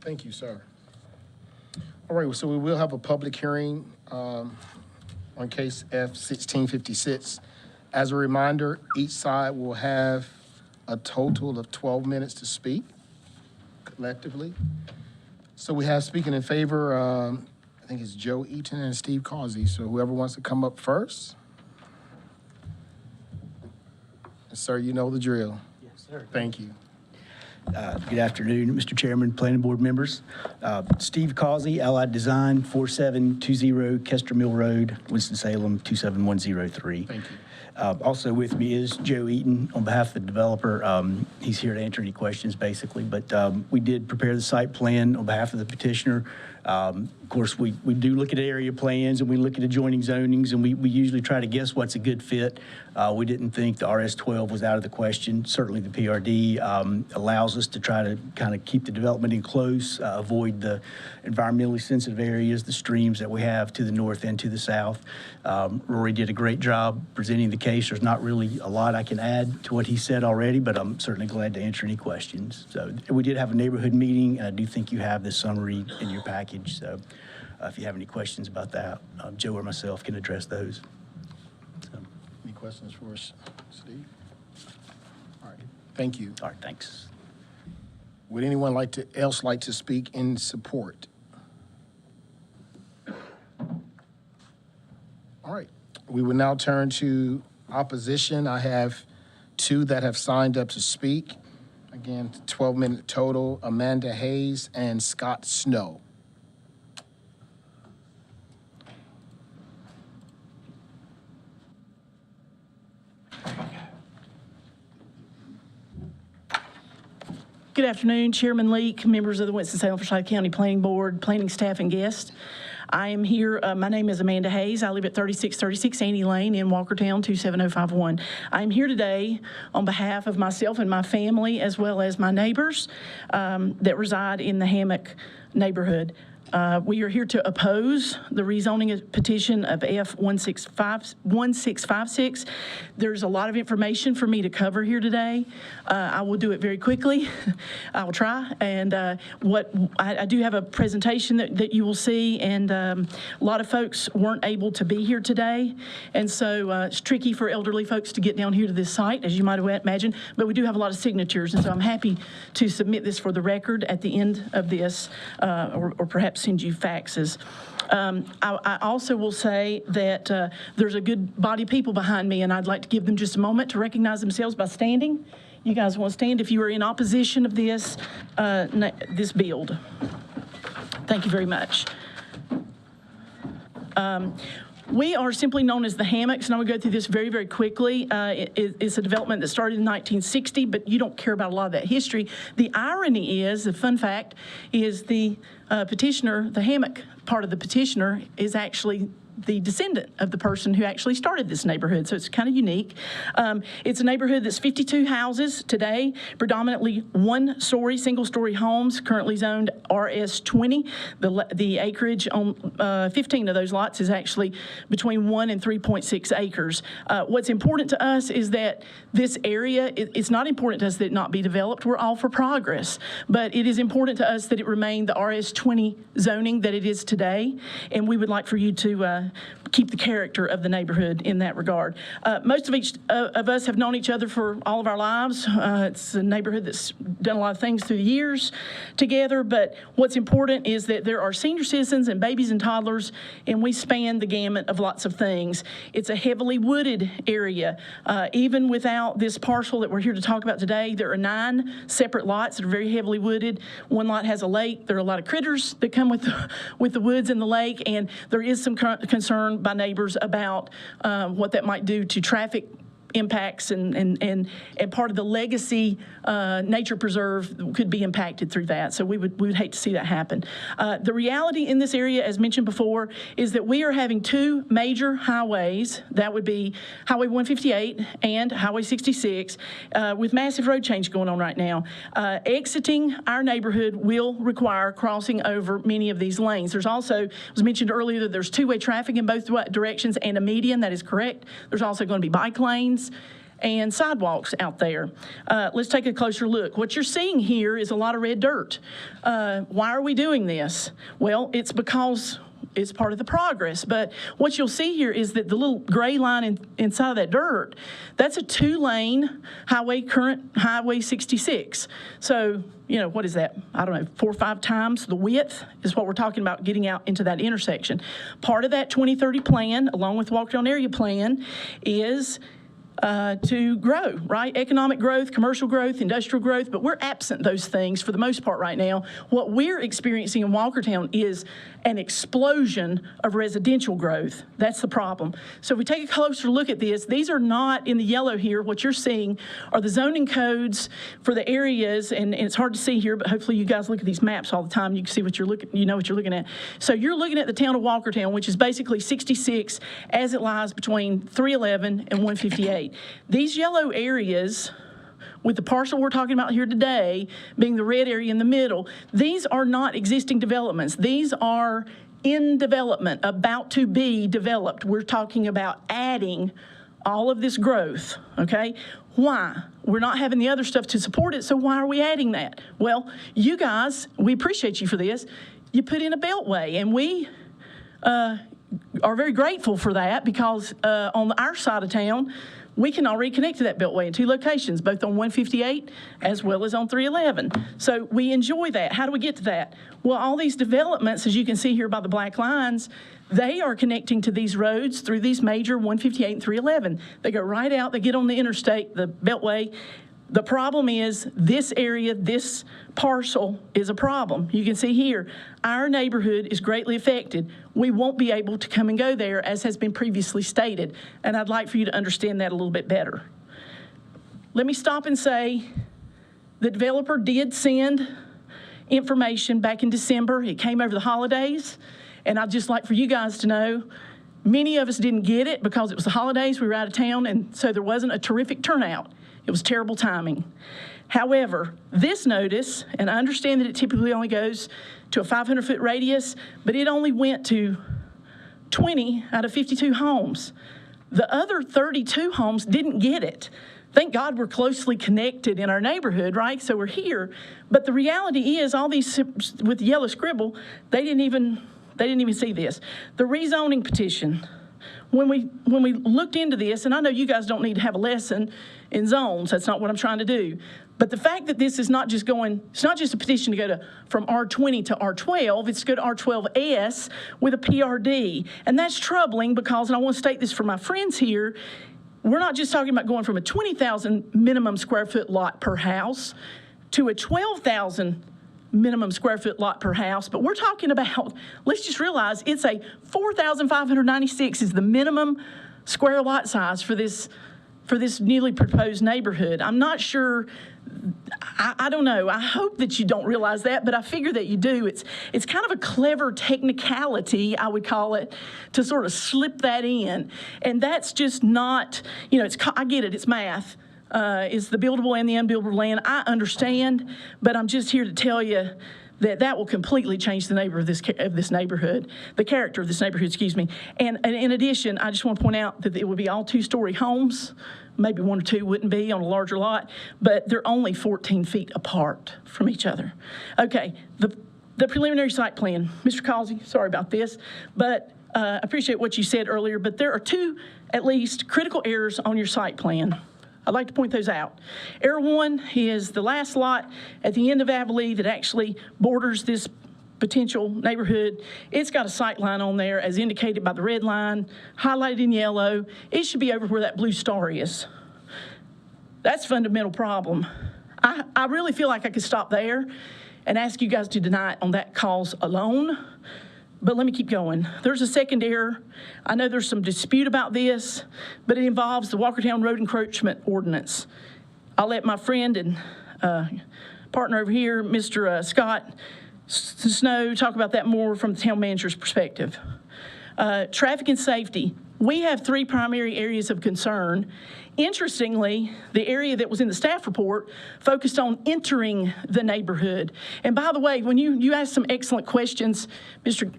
Thank you, sir. All right, so we will have a public hearing on case F-1656. As a reminder, each side will have a total of 12 minutes to speak collectively. So we have speaking in favor, I think it's Joe Eaton and Steve Causey. So whoever wants to come up first. Sir, you know the drill. Yes, sir. Thank you. Good afternoon, Mr. Chairman, Planning Board members. Steve Causey, Allied Design, 4720 Kester Mill Road, Winston-Salem, 27103. Thank you. Also with me is Joe Eaton on behalf of the developer. He's here to answer any questions, basically, but we did prepare the site plan on behalf of the petitioner. Of course, we do look at area plans and we look at adjoining zonings, and we usually try to guess what's a good fit. We didn't think the RS-12 was out of the question. Certainly the PRD allows us to try to kind of keep the development in close, avoid the environmentally sensitive areas, the streams that we have to the north and to the south. Rory did a great job presenting the case. There's not really a lot I can add to what he said already, but I'm certainly glad to answer any questions. So we did have a neighborhood meeting, and I do think you have the summary in your package. So if you have any questions about that, Joe or myself can address those. So. Any questions for us, Steve? All right, thank you. All right, thanks. Would anyone else like to speak in support? All right, we will now turn to opposition. I have two that have signed up to speak. Again, 12-minute total, Amanda Hayes and Scott Snow. Good afternoon, Chairman Leake, members of the Winston-Salem Forsyth County Planning Board, planning staff, and guests. I am here, my name is Amanda Hayes. I live at 3636 Annie Lane in Walkertown, 27051. I am here today on behalf of myself and my family, as well as my neighbors that reside in the Hammock neighborhood. We are here to oppose the rezoning petition of F1656. There's a lot of information for me to cover here today. I will do it very quickly. I will try. And I do have a presentation that you will see, and a lot of folks weren't able to be here today. And so it's tricky for elderly folks to get down here to this site, as you might imagine. But we do have a lot of signatures, and so I'm happy to submit this for the record at the end of this, or perhaps send you faxes. I also will say that there's a good body of people behind me, and I'd like to give them just a moment to recognize themselves by standing. You guys want to stand if you are in opposition of this build. Thank you very much. We are simply known as the Hammocks, and I'm going to go through this very, very quickly. It's a development that started in 1960, but you don't care about a lot of that history. The irony is, the fun fact, is the petitioner, the Hammock part of the petitioner, is actually the descendant of the person who actually started this neighborhood, so it's kind of unique. It's a neighborhood that's 52 houses today, predominantly one-story, single-story homes, currently zoned RS20. The acreage on 15 of those lots is actually between 1 and 3.6 acres. What's important to us is that this area, it's not important to us that it not be developed. We're all for progress, but it is important to us that it remain the RS20 zoning that it is today, and we would like for you to keep the character of the neighborhood in that regard. Most of us have known each other for all of our lives. It's a neighborhood that's done a lot of things through the years together, but what's important is that there are senior citizens and babies and toddlers, and we span the gamut of lots of things. It's a heavily wooded area. Even without this parcel that we're here to talk about today, there are 9 separate lots that are very heavily wooded. One lot has a lake. There are a lot of critters that come with the woods and the lake, and there is some concern by neighbors about what that might do to traffic impacts, and part of the legacy nature preserve could be impacted through that. So we would hate to see that happen. The reality in this area, as mentioned before, is that we are having 2 major highways. That would be Highway 158 and Highway 66, with massive road change going on right now. Exiting our neighborhood will require crossing over many of these lanes. There's also, it was mentioned earlier, that there's 2-way traffic in both directions and a median. That is correct. There's also going to be bike lanes and sidewalks out there. Let's take a closer look. What you're seeing here is a lot of red dirt. Why are we doing this? Well, it's because it's part of the progress. But what you'll see here is that the little gray line inside of that dirt, that's a 2-lane highway, current Highway 66. So, you know, what is that? I don't know, 4 or 5 times the width is what we're talking about getting out into that intersection. Part of that 2030 plan, along with Walkdown Area Plan, is to grow, right? Economic growth, commercial growth, industrial growth, but we're absent those things for the most part right now. What we're experiencing in Walkertown is an explosion of residential growth. That's the problem. So if we take a closer look at this, these are not in the yellow here. What you're seeing are the zoning codes for the areas, and it's hard to see here, but hopefully you guys look at these maps all the time. You can see what you're looking, you know what you're looking at. So you're looking at the town of Walkertown, which is basically 66 as it lies between 311 and 158. These yellow areas, with the parcel we're talking about here today being the red area in the middle, these are not existing developments. These are in development, about to be developed. We're talking about adding all of this growth, okay? Why? We're not having the other stuff to support it, so why are we adding that? Well, you guys, we appreciate you for this. You put in a beltway, and we are very grateful for that because on our side of town, we can already connect to that beltway in two locations, both on 158 as well as on 311. So we enjoy that. How do we get to that? Well, all these developments, as you can see here by the black lines, they are connecting to these roads through these major 158 and 311. They go right out, they get on the interstate, the beltway. The problem is this area, this parcel is a problem. You can see here, our neighborhood is greatly affected. We won't be able to come and go there as has been previously stated, and I'd like for you to understand that a little bit better. Let me stop and say the developer did send information back in December. It came over the holidays, and I'd just like for you guys to know, many of us didn't get it because it was the holidays, we were out of town, and so there wasn't a terrific turnout. It was terrible timing. However, this notice, and I understand that it typically only goes to a 500-foot radius, but it only went to 20 out of 52 homes. The other 32 homes didn't get it. Thank God we're closely connected in our neighborhood, right? So we're here. But the reality is all these with the yellow scribble, they didn't even see this. The rezoning petition. When we looked into this, and I know you guys don't need to have a lesson in zones, that's not what I'm trying to do, but the fact that this is not just going, it's not just a petition to go from R20 to R12, it's to go to R12S with a PRD. And that's troubling because, and I want to state this for my friends here, we're not just talking about going from a 20,000 minimum square foot lot per house to a 12,000 minimum square foot lot per house, but we're talking about, let's just realize it's a 4,596 is the minimum square lot size for this newly proposed neighborhood. I'm not sure, I don't know, I hope that you don't realize that, but I figure that you do. It's kind of a clever technicality, I would call it, to sort of slip that in, and that's just not, you know, I get it, it's math. Is the buildable and the unbuildable land. I understand, but I'm just here to tell you that will completely change the this neighborhood, the character of this neighborhood, excuse me. And in addition, I just want to point out that it would be all two-story homes, maybe one or two wouldn't be on a larger lot, but they're only 14 feet apart from each other. Okay, the preliminary site plan. Mr. Causey, sorry about this, but I appreciate what you said earlier, but there are two, at least, critical errors on your site plan. I'd like to point those out. Error 1 is the last lot at the end of Abilene that actually borders this potential neighborhood. It's got a sight line on there as indicated by the red line, highlighted in yellow. It should be over where that blue star is. That's a fundamental problem. I really feel like I could stop there and ask you guys to deny it on that cause alone. But let me keep going. There's a second error. I know there's some dispute about this, but it involves the Walkertown Road Encroachment Ordinance. I'll let my friend and partner over here, Mr. Scott Snow, talk about that more from the town manager's perspective. Traffic and safety. We have three primary areas of concern. Interestingly, the area that was in the staff report focused on entering the neighborhood. And by the way, when you asked some excellent questions, Mr.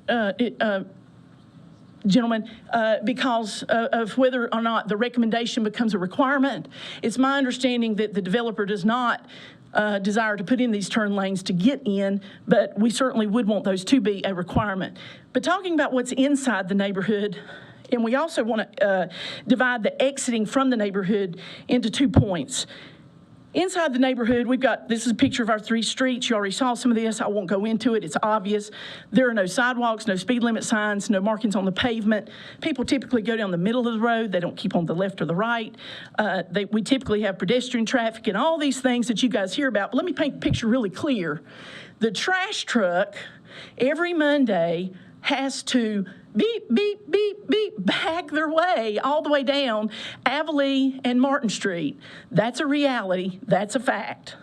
Gentleman, because of whether or not the recommendation becomes a requirement, it's my understanding that the developer does not desire to put in these turn lanes to get in, but we certainly would want those to be a requirement. But talking about what's inside the neighborhood, and we also want to divide the exiting from the neighborhood into 2 points. Inside the neighborhood, we've got, this is a picture of our 3 streets. You already saw some of this. I won't go into it. It's obvious. There are no sidewalks, no speed limit signs, no markings on the pavement. People typically go down the middle of the road. They don't keep on the left or the right. We typically have pedestrian traffic and all these things that you guys hear about. But let me paint the picture really clear. The trash truck every Monday has to beep, beep, beep, beep, back their way all the way down Avalee and Martin Street. That's a reality. That's a fact.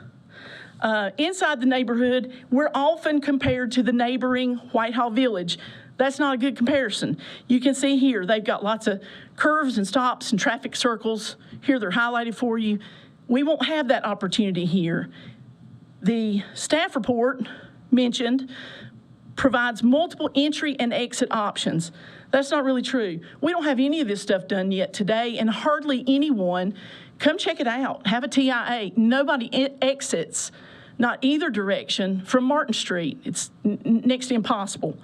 Inside the neighborhood, we're often compared to the neighboring Whitehall Village. That's not a good comparison. You can see here, they've got lots of curves and stops and traffic circles. Here, they're highlighted for you. We won't have that opportunity here. The staff report mentioned provides multiple entry and exit options. That's not really true. We don't have any of this stuff done yet today, and hardly anyone, come check it out, have a TIA. Nobody exits, not either direction, from Martin Street. It's next to impossible.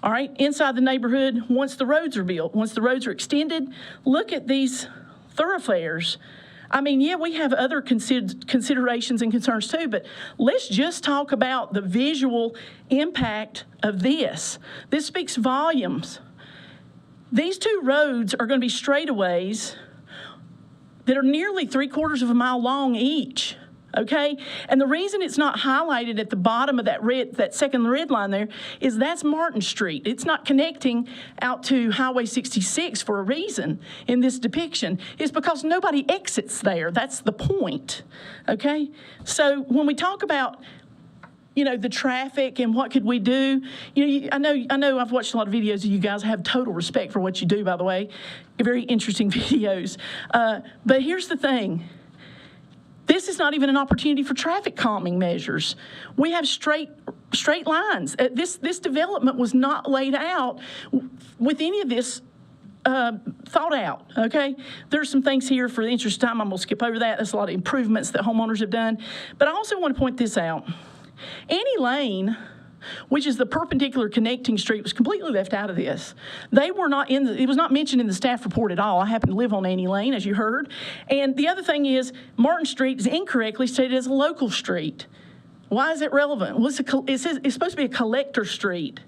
All right, inside the neighborhood, once the roads are built, once the roads are extended, look at these thoroughfares. I mean, yeah, we have other considerations and concerns too, but let's just talk about the visual impact of this. This speaks volumes. These 2 roads are going to be straightaways that are nearly 3/4 of a mile long each. Okay, and the reason it's not highlighted at the bottom of that second red line there is that's Martin Street. It's not connecting out to Highway 66 for a reason in this depiction. It's because nobody exits there. That's the point. Okay, so when we talk about, you know, the traffic and what could we do, you know, I know I've watched a lot of videos of you guys. I have total respect for what you do, by the way. Very interesting videos. But here's the thing. This is not even an opportunity for traffic calming measures. We have straight lines. This development was not laid out with any of this thought out, okay? There's some things here for the interest of time. I'm gonna skip over that. There's a lot of improvements that homeowners have done. But I also want to point this out. Annie Lane, which is the perpendicular connecting street, was completely left out of this. They were not it was not mentioned in the staff report at all. I happen to live on Annie Lane, as you heard. And the other thing is, Martin Street is incorrectly stated as a local street. Why is that relevant? Well, it's supposed to be a collector street.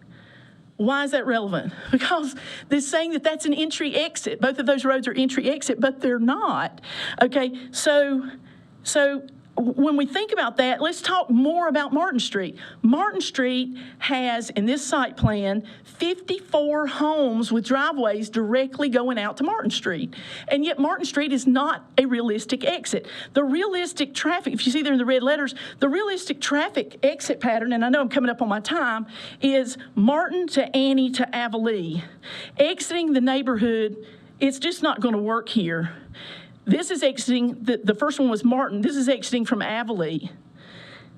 Why is that relevant? Because they're saying that that's an entry-exit. Both of those roads are entry-exit, but they're not. Okay, so when we think about that, let's talk more about Martin Street. Martin Street has, in this site plan, 54 homes with driveways directly going out to Martin Street. And yet Martin Street is not a realistic exit. The realistic traffic, if you see there in the red letters, the realistic traffic exit pattern, and I know I'm coming up on my time, is Martin to Annie to Avalee. Exiting the neighborhood, it's just not going to work here. This is exiting, the first one was Martin. This is exiting from Avalee.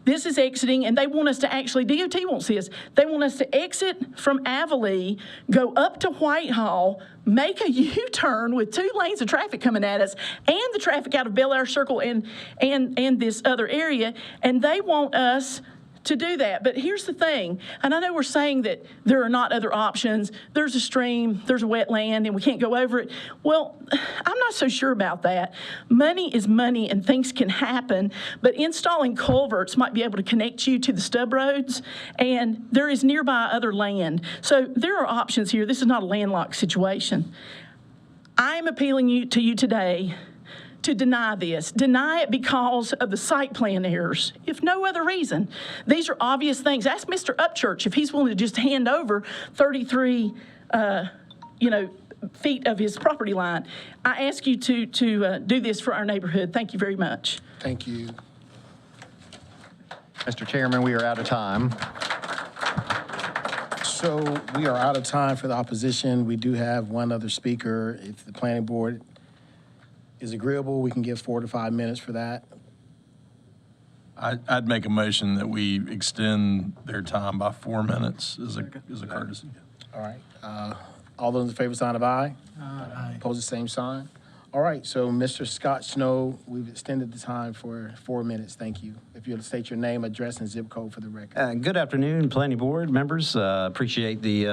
This is exiting, and they want us to actually, DOT won't see us, they want us to exit from Avalee, go up to Whitehall, make a U-turn with 2 lanes of traffic coming at us, and the traffic out of Bel Air Circle and this other area, and they want us to do that. But here's the thing, and I know we're saying that there are not other options. There's a stream, there's a wetland, and we can't go over it. Well, I'm not so sure about that. Money is money, and things can happen, but installing culverts might be able to connect you to the stub roads, and there is nearby other land. So there are options here. This is not a landlocked situation. I'm appealing to you today to deny this. Deny it because of the site plan errors, if no other reason. These are obvious things. Ask Mr. Upchurch if he's willing to just hand over 33, feet of his property line. I ask you to do this for our neighborhood. Thank you very much. Thank you. Mr. Chairman, we are out of time. So we are out of time for the opposition. We do have one other speaker. If the planning board is agreeable, we can give 4 to 5 minutes for that. I'd make a motion that we extend their time by 4 minutes as a courtesy. All right. All those in favor, sign of aye. Aye. Opposed, the same sign. All right, so Mr. Scott Snow, we've extended the time for 4 minutes. Thank you. If you'll state your name, address, and zip code for the record. Good afternoon, Planning Board members. Appreciate the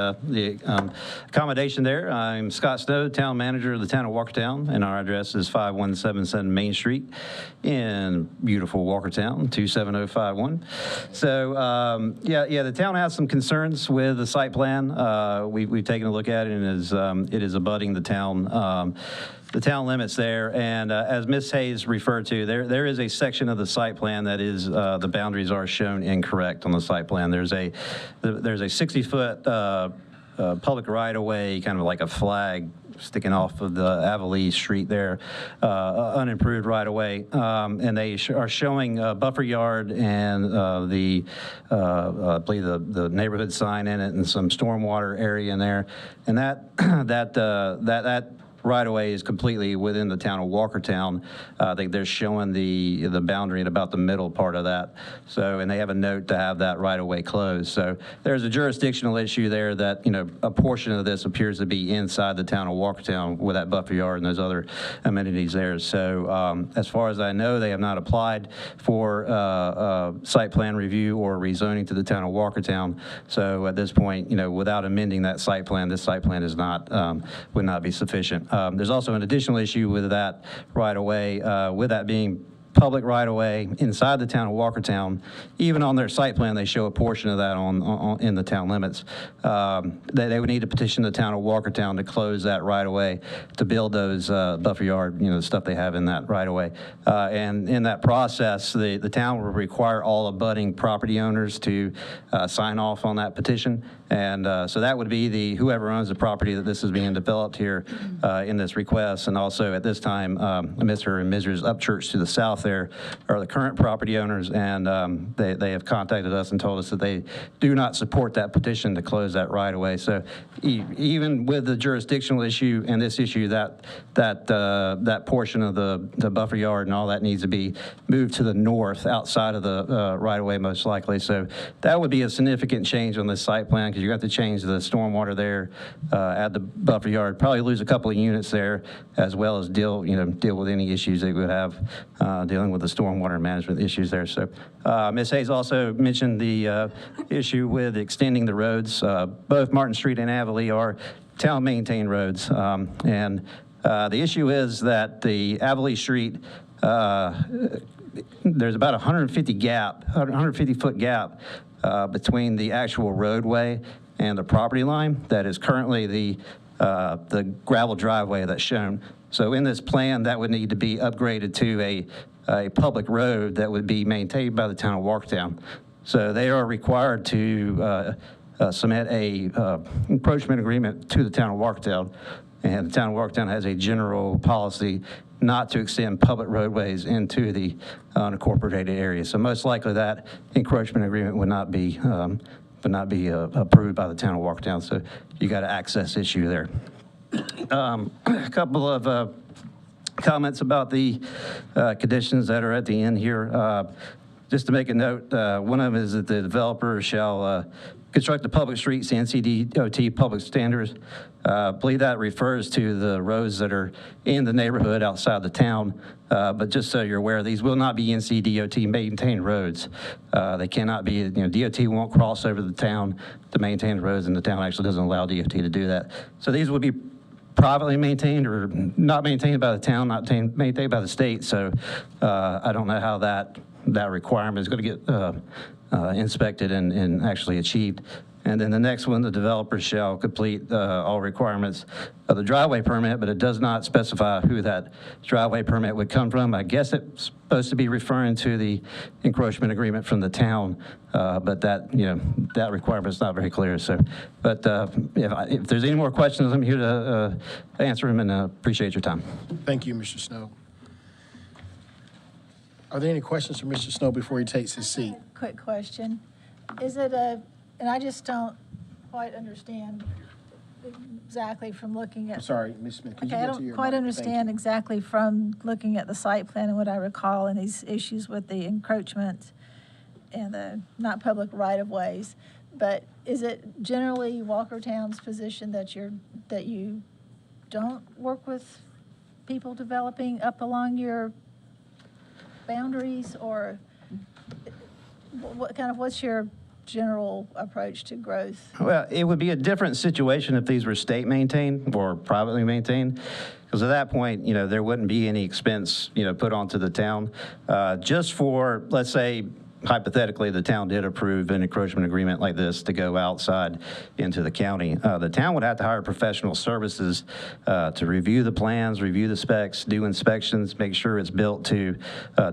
accommodation there. I'm Scott Snow, Town Manager of the Town of Walkertown, and our address is 5177 Main Street in beautiful Walkertown, 27051. So, the town has some concerns with the site plan. We've taken a look at it, and it is abutting the town limits there. And as Ms. Hayes referred to, there is a section of the site plan that is, the boundaries are shown incorrect on the site plan. There's a 60-foot public right-of-way, kind of like a flag sticking off of the Avali Street there, unimproved right-of-way. And they are showing a buffer yard and I believe the neighborhood sign in it and some stormwater area in there. And that right-of-way is completely within the town of Walkertown. I think they're showing the boundary in about the middle part of that. So, and they have a note to have that right-of-way closed. So there's a jurisdictional issue there that, a portion of this appears to be inside the town of Walkertown with that buffer yard and those other amenities there. So as far as I know, they have not applied for site plan review or rezoning to the town of Walkertown. So at this point, without amending that site plan, this site plan is not, would not be sufficient. There's also an additional issue with that right-of-way, with that being public right-of-way inside the town of Walkertown. Even on their site plan, they show a portion of that in the town limits. They would need to petition the town of Walkertown to close that right-of-way to build those buffer yard, the stuff they have in that right-of-way. And in that process, the town will require all abutting property owners to sign off on that petition. And so that would be whoever owns the property that this is being developed here in this request. And also at this time, Mr. and Mrs. Upchurch to the south there are the current property owners, and they have contacted us and told us that they do not support that petition to close that right away. So even with the jurisdictional issue and this issue, that portion of the buffer yard and all that needs to be moved to the north outside of the right of way most likely. So that would be a significant change on this site plan, because you have to change the stormwater there, add the buffer yard, probably lose a couple of units there, as well as deal with any issues they would have dealing with the stormwater management issues there. So Ms. Hayes also mentioned the issue with extending the roads. Both Martin Street and Avali are town-maintained roads. And the issue is that the Avali Street, there's about 150-foot gap between the actual roadway and the property line that is currently the gravel driveway that's shown. So in this plan, that would need to be upgraded to a public road that would be maintained by the town of Walkertown. So they are required to submit a encroachment agreement to the town of Walkertown. And the town of Walkertown has a general policy not to extend public roadways into the unincorporated area. So most likely that encroachment agreement would not be approved by the town of Walkertown. So you got an access issue there. A couple of comments about the conditions that are at the end here. Just to make a note, one of them is that the developer shall construct the public streets to NCDOT public standards. I believe that refers to the roads that are in the neighborhood outside the town. But just so you're aware, these will not be NCDOT maintained roads. They cannot be, DOT won't cross over the town to maintain the roads, and the town actually doesn't allow DOT to do that. So these would be privately maintained or not maintained by the town, not maintained by the state. So I don't know how that requirement is going to get inspected and actually achieved. And then the next one, the developer shall complete all requirements of the driveway permit, but it does not specify who that driveway permit would come from. I guess it's supposed to be referring to the encroachment agreement from the town, but that requirement is not very clear. So, but if there's any more questions, I'm here to answer them, and appreciate your time. Thank you, Mr. Snow. Are there any questions for Mr. Snow before he takes his seat? Quick question. Is it and I just don't quite understand exactly from looking at. I'm sorry, Ms. Smith, could you Okay, I get to don't your quite mic? understand exactly from looking at the site plan and what I recall and these issues with the encroachment and the not public right-of-ways. But is it generally Walkertown's position that you don't work with people developing up along your boundaries, or what's your general approach to growth? Well, it would be a different situation if these were state maintained or privately maintained, because at that point, there wouldn't be any expense, put onto the town. Just for, let's say, hypothetically, the town did approve an encroachment agreement like this to go outside into the county. The town would have to hire professional services to review the plans, review the specs, do inspections, make sure it's built to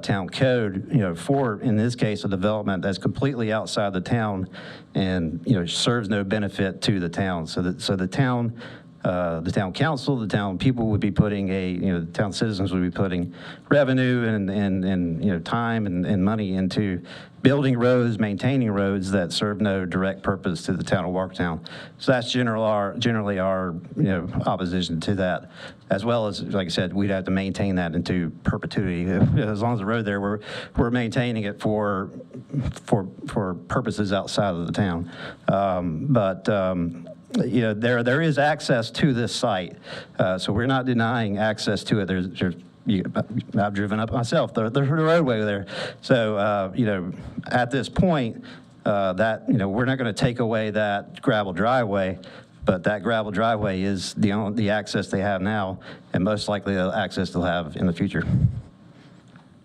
town code, for, in this case, a development that's completely outside the town and, serves no benefit to the town. So the town council, the town people would be putting the town citizens would be putting revenue and time and money into building roads, maintaining roads that serve no direct purpose to the town of Walkertown. So that's generally our opposition to that, as well as, like I said, we'd have to maintain that into perpetuity. As long as the road there, we're maintaining it for purposes outside of the town. There is access to this site, so we're not denying access to it. I've driven up myself, the roadway there. So, at this point, we're not going to take away that gravel driveway, but that gravel driveway is the access they have now, and most likely the access they'll have in the future.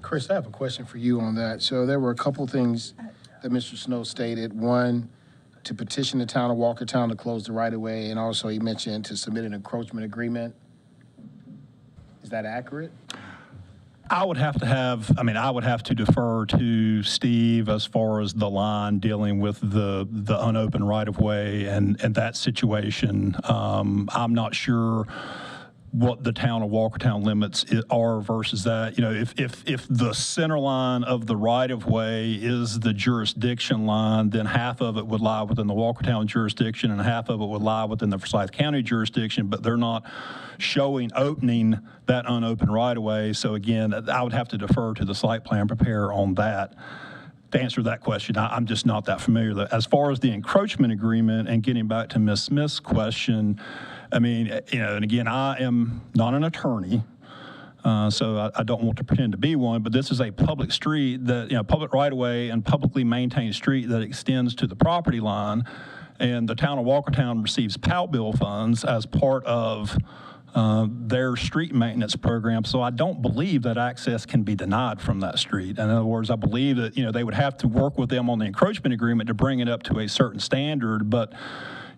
Chris, I have a question for you on that. So there were a couple things that Mr. Snow stated. One, to petition the town of Walkertown to close the right-of-way, and also he mentioned to submit an encroachment agreement. Is that accurate? I would have to defer to Steve as far as the line dealing with the unopened right-of-way and that situation. I'm not sure what the town of Walkertown limits are versus that. If the center line of the right-of-way is the jurisdiction line, then half of it would lie within the Walkertown jurisdiction and half of it would lie within the Forsyth County jurisdiction, but they're not showing opening that unopened right-of-way. So again, I would have to defer to the site plan preparer on that. To answer that question, I'm just not that familiar. As far as the encroachment agreement and getting back to Ms. Smith's question, and again, I am not an attorney, so I don't want to pretend to be one, but this is a public street that, public right-of-way and publicly maintained street that extends to the property line, and the town of Walkertown receives POW bill funds as part of their street maintenance program, so I don't believe that access can be denied from that street. In other words, I believe that, they would have to work with them on the encroachment agreement to bring it up to a certain standard, but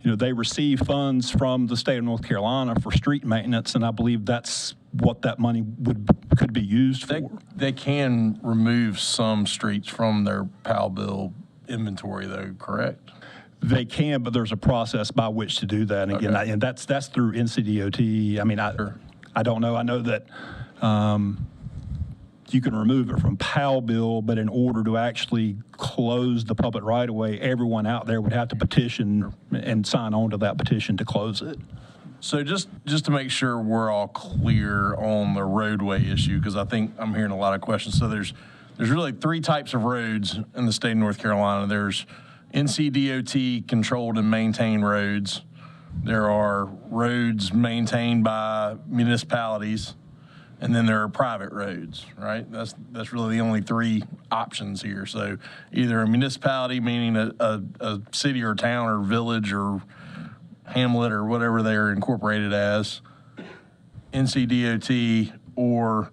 they receive funds from the state of North Carolina for street maintenance, and I believe that's what that money could be used for. They can remove some streets from their POW bill inventory, though, correct? They can, but there's a process by which to do that. And again, and that's through NCDOT. I don't know. I know that you can remove it from POW bill, but in order to actually close the public right-of-way, everyone out there would have to petition and sign on to that petition to close it. So just to make sure we're all clear on the roadway issue, because I think I'm hearing a lot of questions. So there's really three types of roads in the state of North Carolina. There's NCDOT controlled and maintained roads. There are roads maintained by municipalities, and then there are private roads, right? That's really the only three options here. So either a municipality, meaning a city or town or village or hamlet or whatever they're incorporated as, NCDOT, or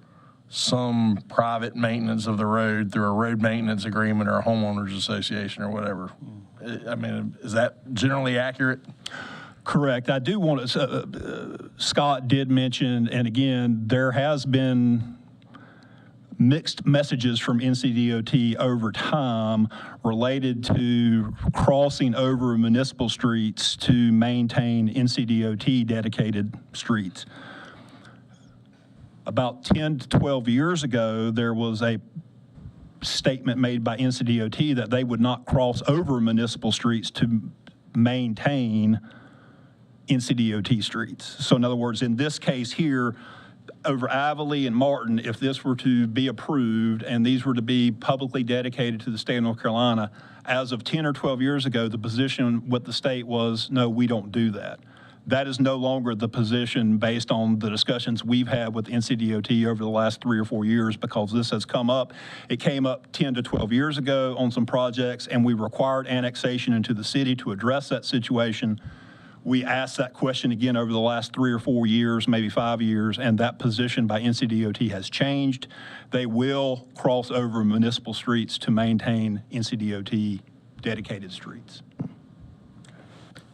some private maintenance of the road through a road maintenance agreement or a homeowners association or whatever. Is that generally accurate? Correct. I do want to, Scott did mention, and again, there has been mixed messages from NCDOT over time related to crossing over municipal streets to maintain NCDOT dedicated streets. About 10 to 12 years ago, there was a statement made by NCDOT that they would not cross over municipal streets to maintain NCDOT streets. So in other words, in this case here, over Avallee and Martin, if this were to be approved and these were to be publicly dedicated to the state of North Carolina, as of 10 or 12 years ago, the position with the state was, no, we don't do that. That is no longer the position based on the discussions we've had with NCDOT over the last 3 or 4 years, because this has come up. It came up 10 to 12 years ago on some projects, and we required annexation into the city to address that situation. We asked that question again over the last 3 or 4 years, maybe 5 years, and that position by NCDOT has changed. They will cross over municipal streets to maintain NCDOT dedicated streets.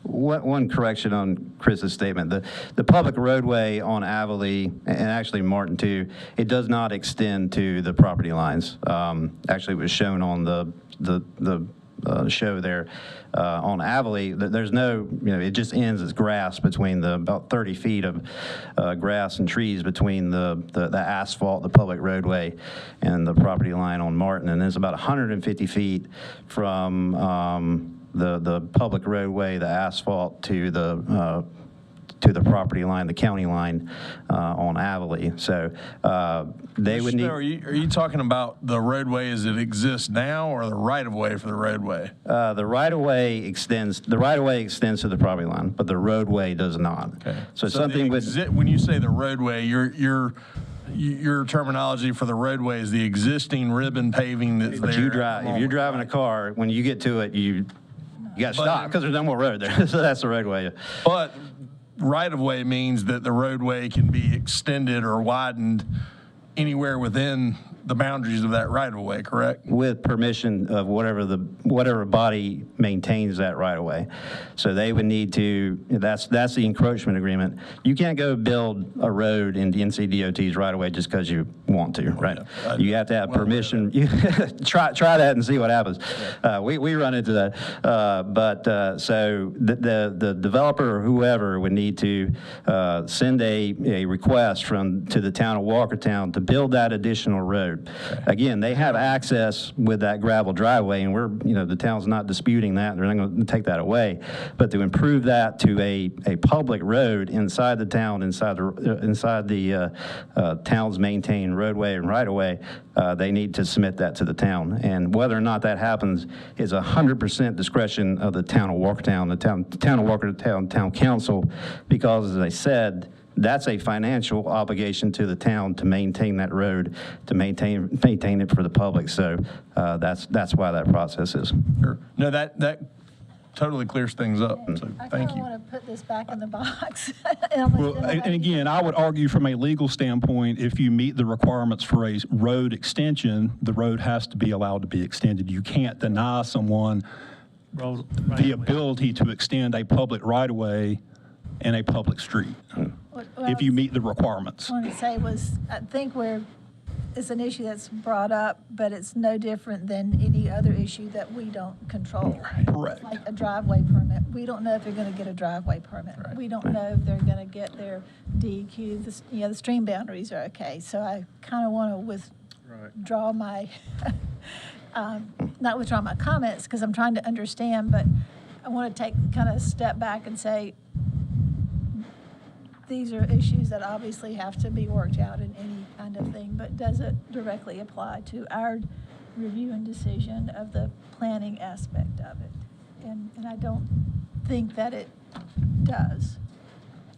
One correction on Chris's statement. The public roadway on Avali, and actually Martin too, it does not extend to the property lines. Actually, it was shown on the show there on Avali. There's no, it just ends as grass between about 30 feet of grass and trees between the asphalt, the public roadway, and the property line on Martin. And there's about 150 feet from the public roadway, the asphalt, to the property line, the county line on Avali. So they would need. Are you talking about the roadway as it exists now, or the right of way for the roadway? The right of way extends. The right of way extends to the property line, but the roadway does not. Okay. So something when you say the roadway, your terminology for the roadway is the existing ribbon paving that's there. If you're driving a car, when you get to it, you got to stop because there's no more road there. So that's the roadway. But right-of-way means that the roadway can be extended or widened anywhere within the boundaries of that right-of-way, correct? With permission of whatever body maintains that right-of-way. So they would need to, that's the encroachment agreement. You can't go build a road in the NCDOT's right-of-way just because you want to, right? You have to have permission. You try that and see what happens. We run into that. So the developer or whoever would need to send a request to the town of Walkertown to build that additional road. Again, they have access with that gravel driveway, and the town's not disputing that. They're not going to take that away. But to improve that to a public road inside the town, inside the town's maintained roadway and right-of-way, they need to submit that to the town. And whether or not that happens is 100% discretion of the town of Walkertown, the town of Walkertown Town Council, because, as I said, that's a financial obligation to the town to maintain that road, to maintain it for the public. So that's why that process is. Sure. No, that totally clears things up. So thank you. I want to put this back in the box. Well, and again, I would argue from a legal standpoint, if you meet the requirements for a road extension, the road has to be allowed to be extended. You can't deny someone the ability to extend a public right-of-way in a public street if you meet the requirements. What I wanted to say was, I think it's an issue that's brought up, but it's no different than any other issue that we don't control. Correct. Like a driveway permit. We don't know if they're going to get a driveway permit. Right. We don't know if they're going to get their DEQ. The stream boundaries are okay. So I kind of want to withdraw my, not withdraw my comments because I'm trying to understand, but I want to take kind of a step back and say, these are issues that obviously have to be worked out in any kind of thing, but does it directly apply to our review and decision of the planning aspect of it? And I don't think that it does.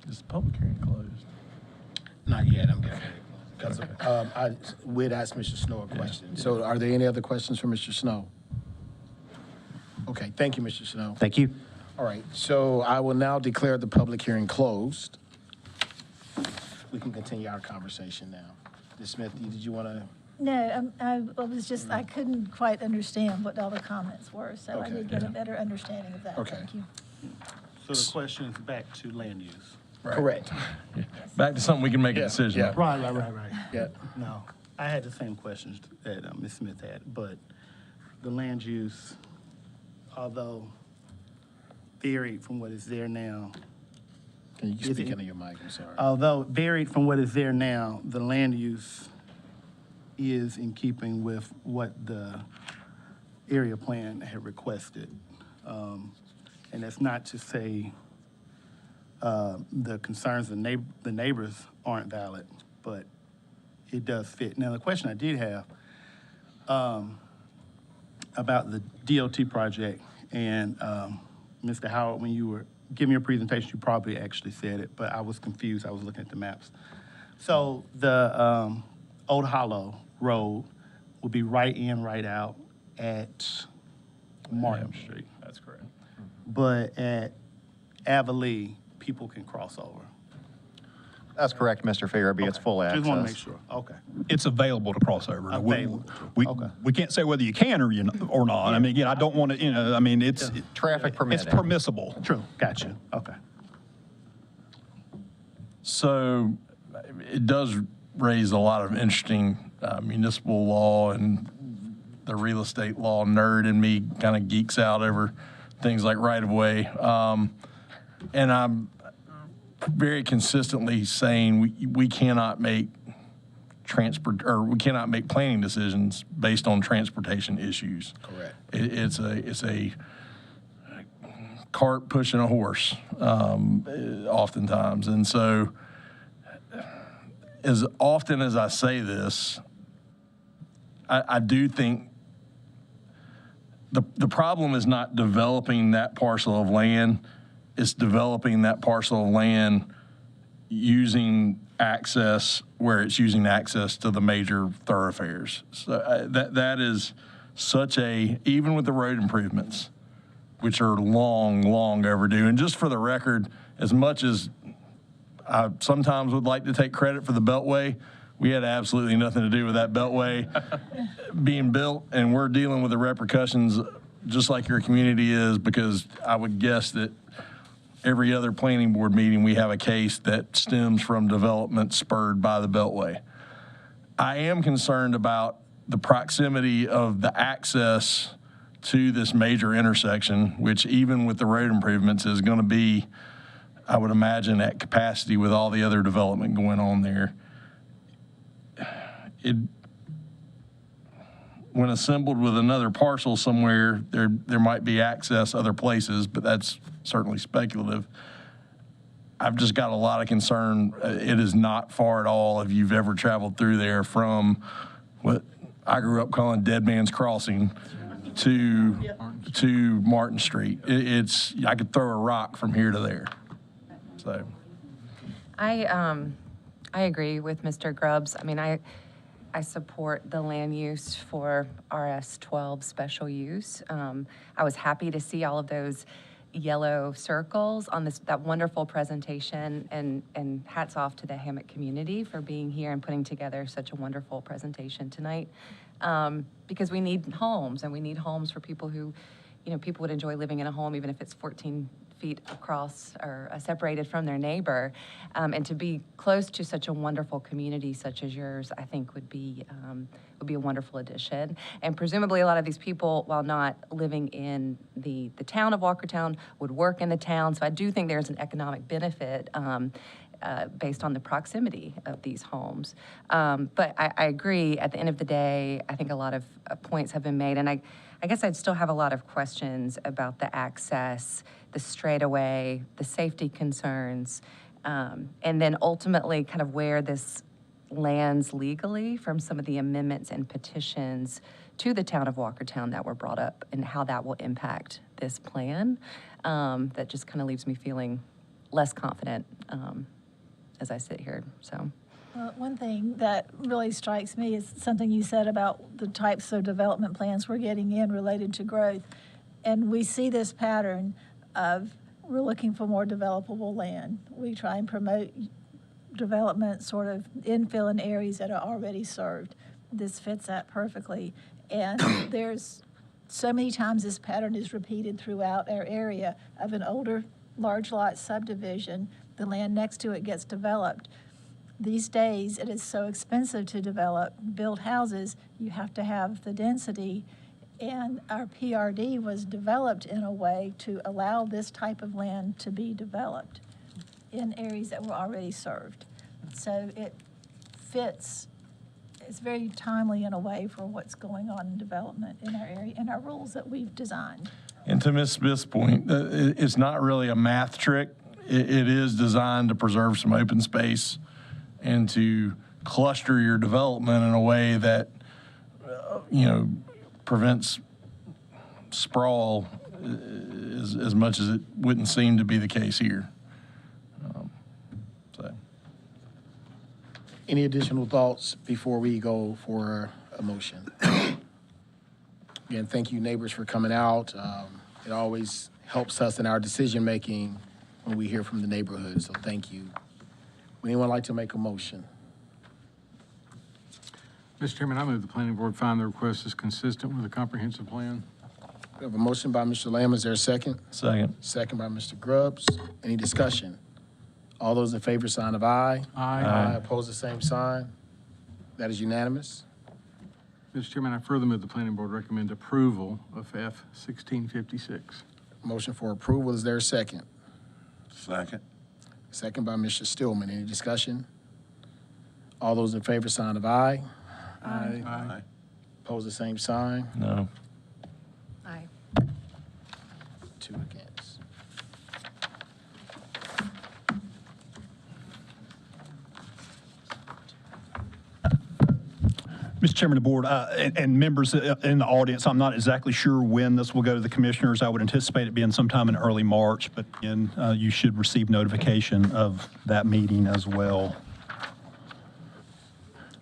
Is the public hearing closed? Not yet, I'm getting because we'd ask Mr. Snow a question. So are there any other questions for Mr. Snow? Okay, thank you, Mr. Snow. Thank you. All right, so I will now declare the public hearing closed. We can continue our conversation now. Ms. Smith, did you want to? No, I was just, I couldn't quite understand what all the comments were, so I did get a better understanding of that. Okay. Thank you. So the question is back to land use. Right. Correct. Back to something we can make a decision on. Right. Yeah. No, I had the same questions that Ms. Smith had, but the land use, although varied from what is there now. Can you speak into your mic? I'm sorry. Although varied from what is there now, the land use is in keeping with what the area plan had requested. And that's not to say the concerns of the neighbors aren't valid, but it does fit. Now, the question I did have about the DOT project, and Mr. Howard, when you were giving your presentation, you probably actually said it, but I was confused. I was looking at the maps. So the Old Hollow Road will be right in, right out at Martin Street. That's correct. But at Avalee, people can cross over. That's correct, Mr. Farabee. It's full access. Just want to make sure. Okay. It's available to cross over. Available. We can't say whether you can or not. I mean, again, I don't want to, I mean, it's. Traffic permitting. It's permissible. True. Gotcha. Okay. So it does raise a lot of interesting municipal law, and the real estate law nerd in me kind of geeks out over things like right-of-way. And I'm very consistently saying we cannot make we cannot make planning decisions based on transportation issues. Correct. It's a cart pushing a horse, oftentimes. And so as often as I say this, I do think the problem is not developing that parcel of land. It's developing that parcel of land using access where it's using access to the major thoroughfares. So that is such even with the road improvements, which are long overdue. And just for the record, as much as I sometimes would like to take credit for the Beltway, we had absolutely nothing to do with that Beltway being built, and we're dealing with the repercussions just like your community is, because I would guess that every other planning board meeting we have a case that stems from development spurred by the Beltway. I am concerned about the proximity of the access to this major intersection, which even with the road improvements is going to be, I would imagine, at capacity with all the other development going on there. When assembled with another parcel somewhere, there might be access other places, but that's certainly speculative. I've just got a lot of concern. It is not far at all if you've ever traveled through there from what I grew up calling Dead Man's Crossing to Martin Street. I could throw a rock from here to there. So I agree with Mr. Grubbs. I mean, I support the land use for RS-12 special use. I was happy to see all of those yellow circles on that wonderful presentation, and hats off to the Hammock community for being here and putting together such a wonderful presentation tonight. Because we need homes, and we need homes for people who, people would enjoy living in a home even if it's 14 feet across or separated from their neighbor, and to be close to such a wonderful community such as yours, I think would be a wonderful addition. And presumably a lot of these people, while not living in the town of Walkertown, would work in the town. So I do think there's an economic benefit based on the proximity of these homes. But I agree, at the end of the day, I think a lot of points have been made, and I guess I'd still have a lot of questions about the access, the straightaway, the safety concerns, and then ultimately kind of where this lands legally from some of the amendments and petitions to the town of Walkertown that were brought up, and how that will impact this plan. That just kind of leaves me feeling less confident as I sit here, so. One thing that really strikes me is something you said about the types of development plans we're getting in related to growth. And we see this pattern of we're looking for more developable land. We try and promote development, sort of infill in areas that are already served. This fits that perfectly. And there's so many times this pattern is repeated throughout our area of an older large lot subdivision. The land next to it gets developed. These days, it is so expensive to build houses, you have to have the density. And our PRD was developed in a way to allow this type of land to be developed in areas that were already served. So it fits, it's very timely in a way for what's going on in development in our area and our rules that we've designed. And to Ms. Smith's point, it's not really a math trick. It is designed to preserve some open space and to cluster your development in a way that, prevents sprawl as much as it wouldn't seem to be the case here. So. Any additional thoughts before we go for a motion? Again, thank you, neighbors, for coming out. It always helps us in our decision-making when we hear from the neighborhood, so thank you. Would anyone like to make a motion? Mr. Chairman, I move the planning board find the request is consistent with the comprehensive plan. We have a motion by Mr. Lamb. Is there a second? Second. Second by Mr. Grubbs. Any discussion? All those in favor, sign of aye. Aye. Opposed, the same sign. That is unanimous. Mr. Chairman, I further move the planning board recommend approval of F 1656. Motion for approval. Is there a second? Second. Second by Mr. Stillman. Any discussion? All those in favor, sign of aye. Aye. Opposed, the same sign. No. Aye. 2 against. Mr. Chairman of the board and members in the audience, I'm not exactly sure when this will go to the commissioners. I would anticipate it being sometime in early March, but again, you should receive notification of that meeting as well.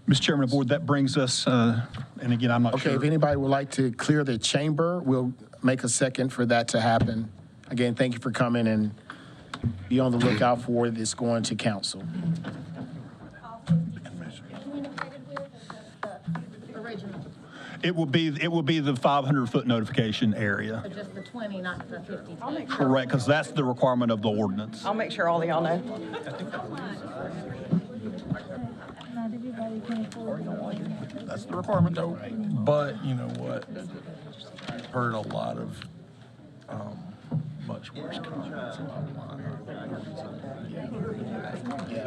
Mr. Chairman of the board, that brings us, and again, I'm not Okay, sure. if anybody would like to clear the chamber, we'll make a second for that to happen. Again, thank you for coming, and be on the lookout for this going to council. It will be the 500-foot notification area. So just the 20, not the 50. Correct, because that's the requirement of the ordinance. I'll make sure all of y'all know. Not everybody can afford it. That's the requirement, though. But you know what? I've heard a lot of much worse comments about mine.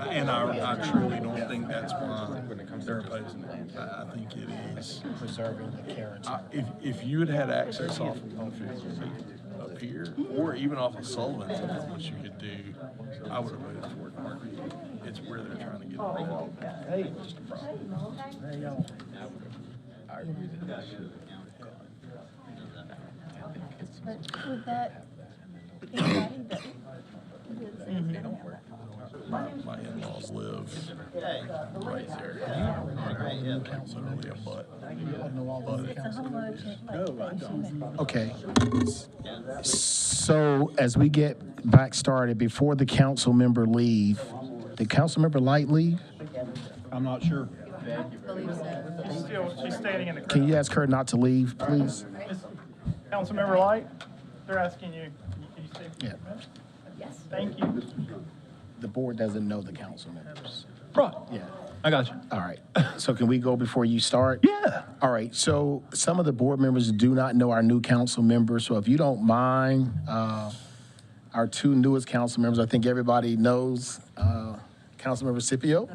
And I truly don't think that's why they're opposing it. I think it is Preserving the character. if you had had access off of 150 up here, or even off of Sullivan, which you could do, I would have voted for it. It's where they're trying to get it. Just a problem. I agree that that should. But with that, anybody that My in-laws live right there. So really a butt. it's a homeowner like Okay. So as we get back started, before the council member leave, did council member Light leave? I'm not sure. She's standing in the crowd. Can you ask her not to leave, please? Councilmember Light, they're asking you. Can you stay? Yeah. Yes. Thank you. The board doesn't know the council members. Right. Yeah. I got you. All right. So can we go before you start? Yeah. All right. So some of the board members do not know our new council members. So if you don't mind, our 2 newest council members, I think everybody knows Councilmember Scipio.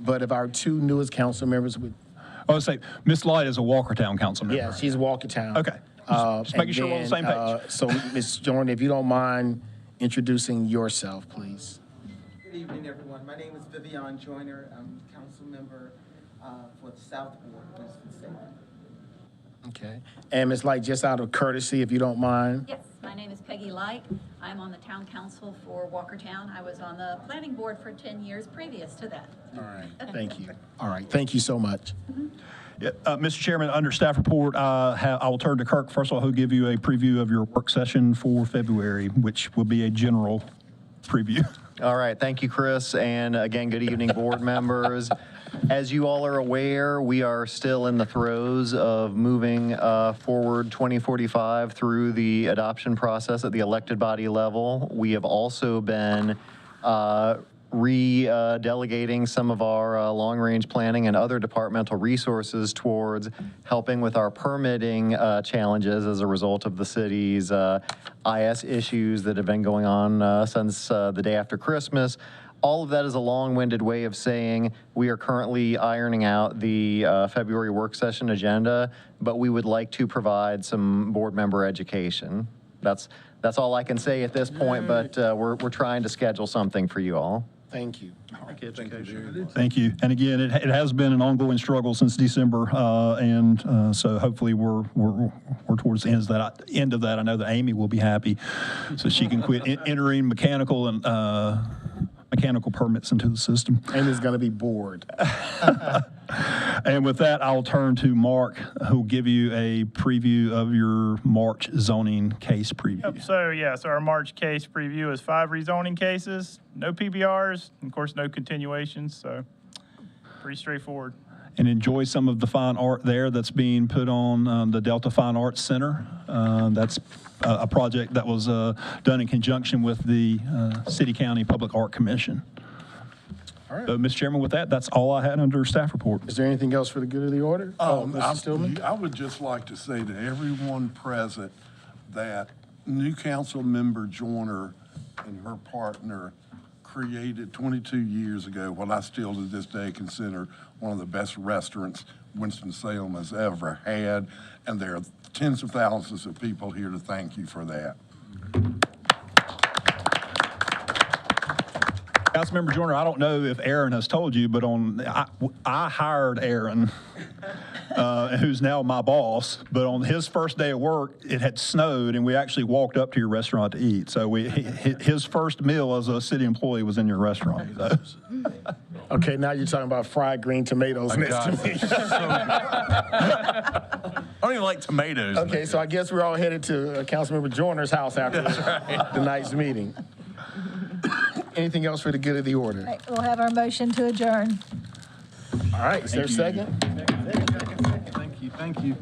But if our 2 newest council members would. I would say Miss Light is a Walkertown council member. Yeah, she's Walkertown. Okay. Just making sure we're on the same page. So Ms. Jordan, if you don't mind introducing yourself, please. Good evening, everyone. My name is Vivian Joyner. I'm council member for the South Ward, Winston-Salem. Okay. And Ms. Light, just out of courtesy, if you don't mind. Yes, my name is Peggy Light. I'm on the town council for Walkertown. I was on the planning board for 10 years previous to that. All right. Thank you. All right. Thank you so much. Yeah, Mr. Chairman, under staff report, I will turn to Kirk first of all, who'll give you a preview of your work session for February, which will be a general preview. All right, thank you, Chris, and again, good evening, board members. As you all are aware, we are still in the throes of moving forward 2045 through the adoption process at the elected body level. We have also been delegating some of our long-range planning and other departmental resources towards helping with our permitting challenges as a result of the city's IS issues that have been going on since the day after Christmas. All of that is a long-winded way of saying we are currently ironing out the February work session agenda, but we would like to provide some board member education. That's all I can say at this point, but we're trying to schedule something for you all. Thank you. Thank you. And again, it has been an ongoing struggle since December, and so hopefully we're towards the end of that. I know that Amy will be happy, so she can quit entering mechanical permits into the system. Amy's going to be bored. And with that, I'll turn to Mark, who will give you a preview of your March zoning case preview. Yep, so our March case preview is 5 rezoning cases, no PBRs, and of course, no continuations, so pretty straightforward. And enjoy some of the fine art there that's being put on the Delta Fine Arts Center. That's a project that was done in conjunction with the City County Public Art Commission. All right. So, Mr. Chairman, with that, that's all I had under staff report. Is there anything else for the good of the order? Mr. Stillman? I would just like to say to everyone present that new council member Joyner and her partner created 22 years ago what I still to this day consider one of the best restaurants Winston-Salem has ever had, and there are tens of thousands of people here to thank you for that. Councilmember Joyner, I don't know if Aaron has told you, but I hired Aaron, who's now my boss, but on his first day of work, it had snowed, and we actually walked up to your restaurant to eat. So his first meal as a city employee was in your restaurant. So. Okay, now you're talking about fried green tomatoes next to me. I don't even like tomatoes. Okay, so I guess we're all headed to Councilmember Joyner's house after tonight's meeting. Anything else for the good of the order? Right, we'll have our motion to adjourn. All right, is there a second? Thank you.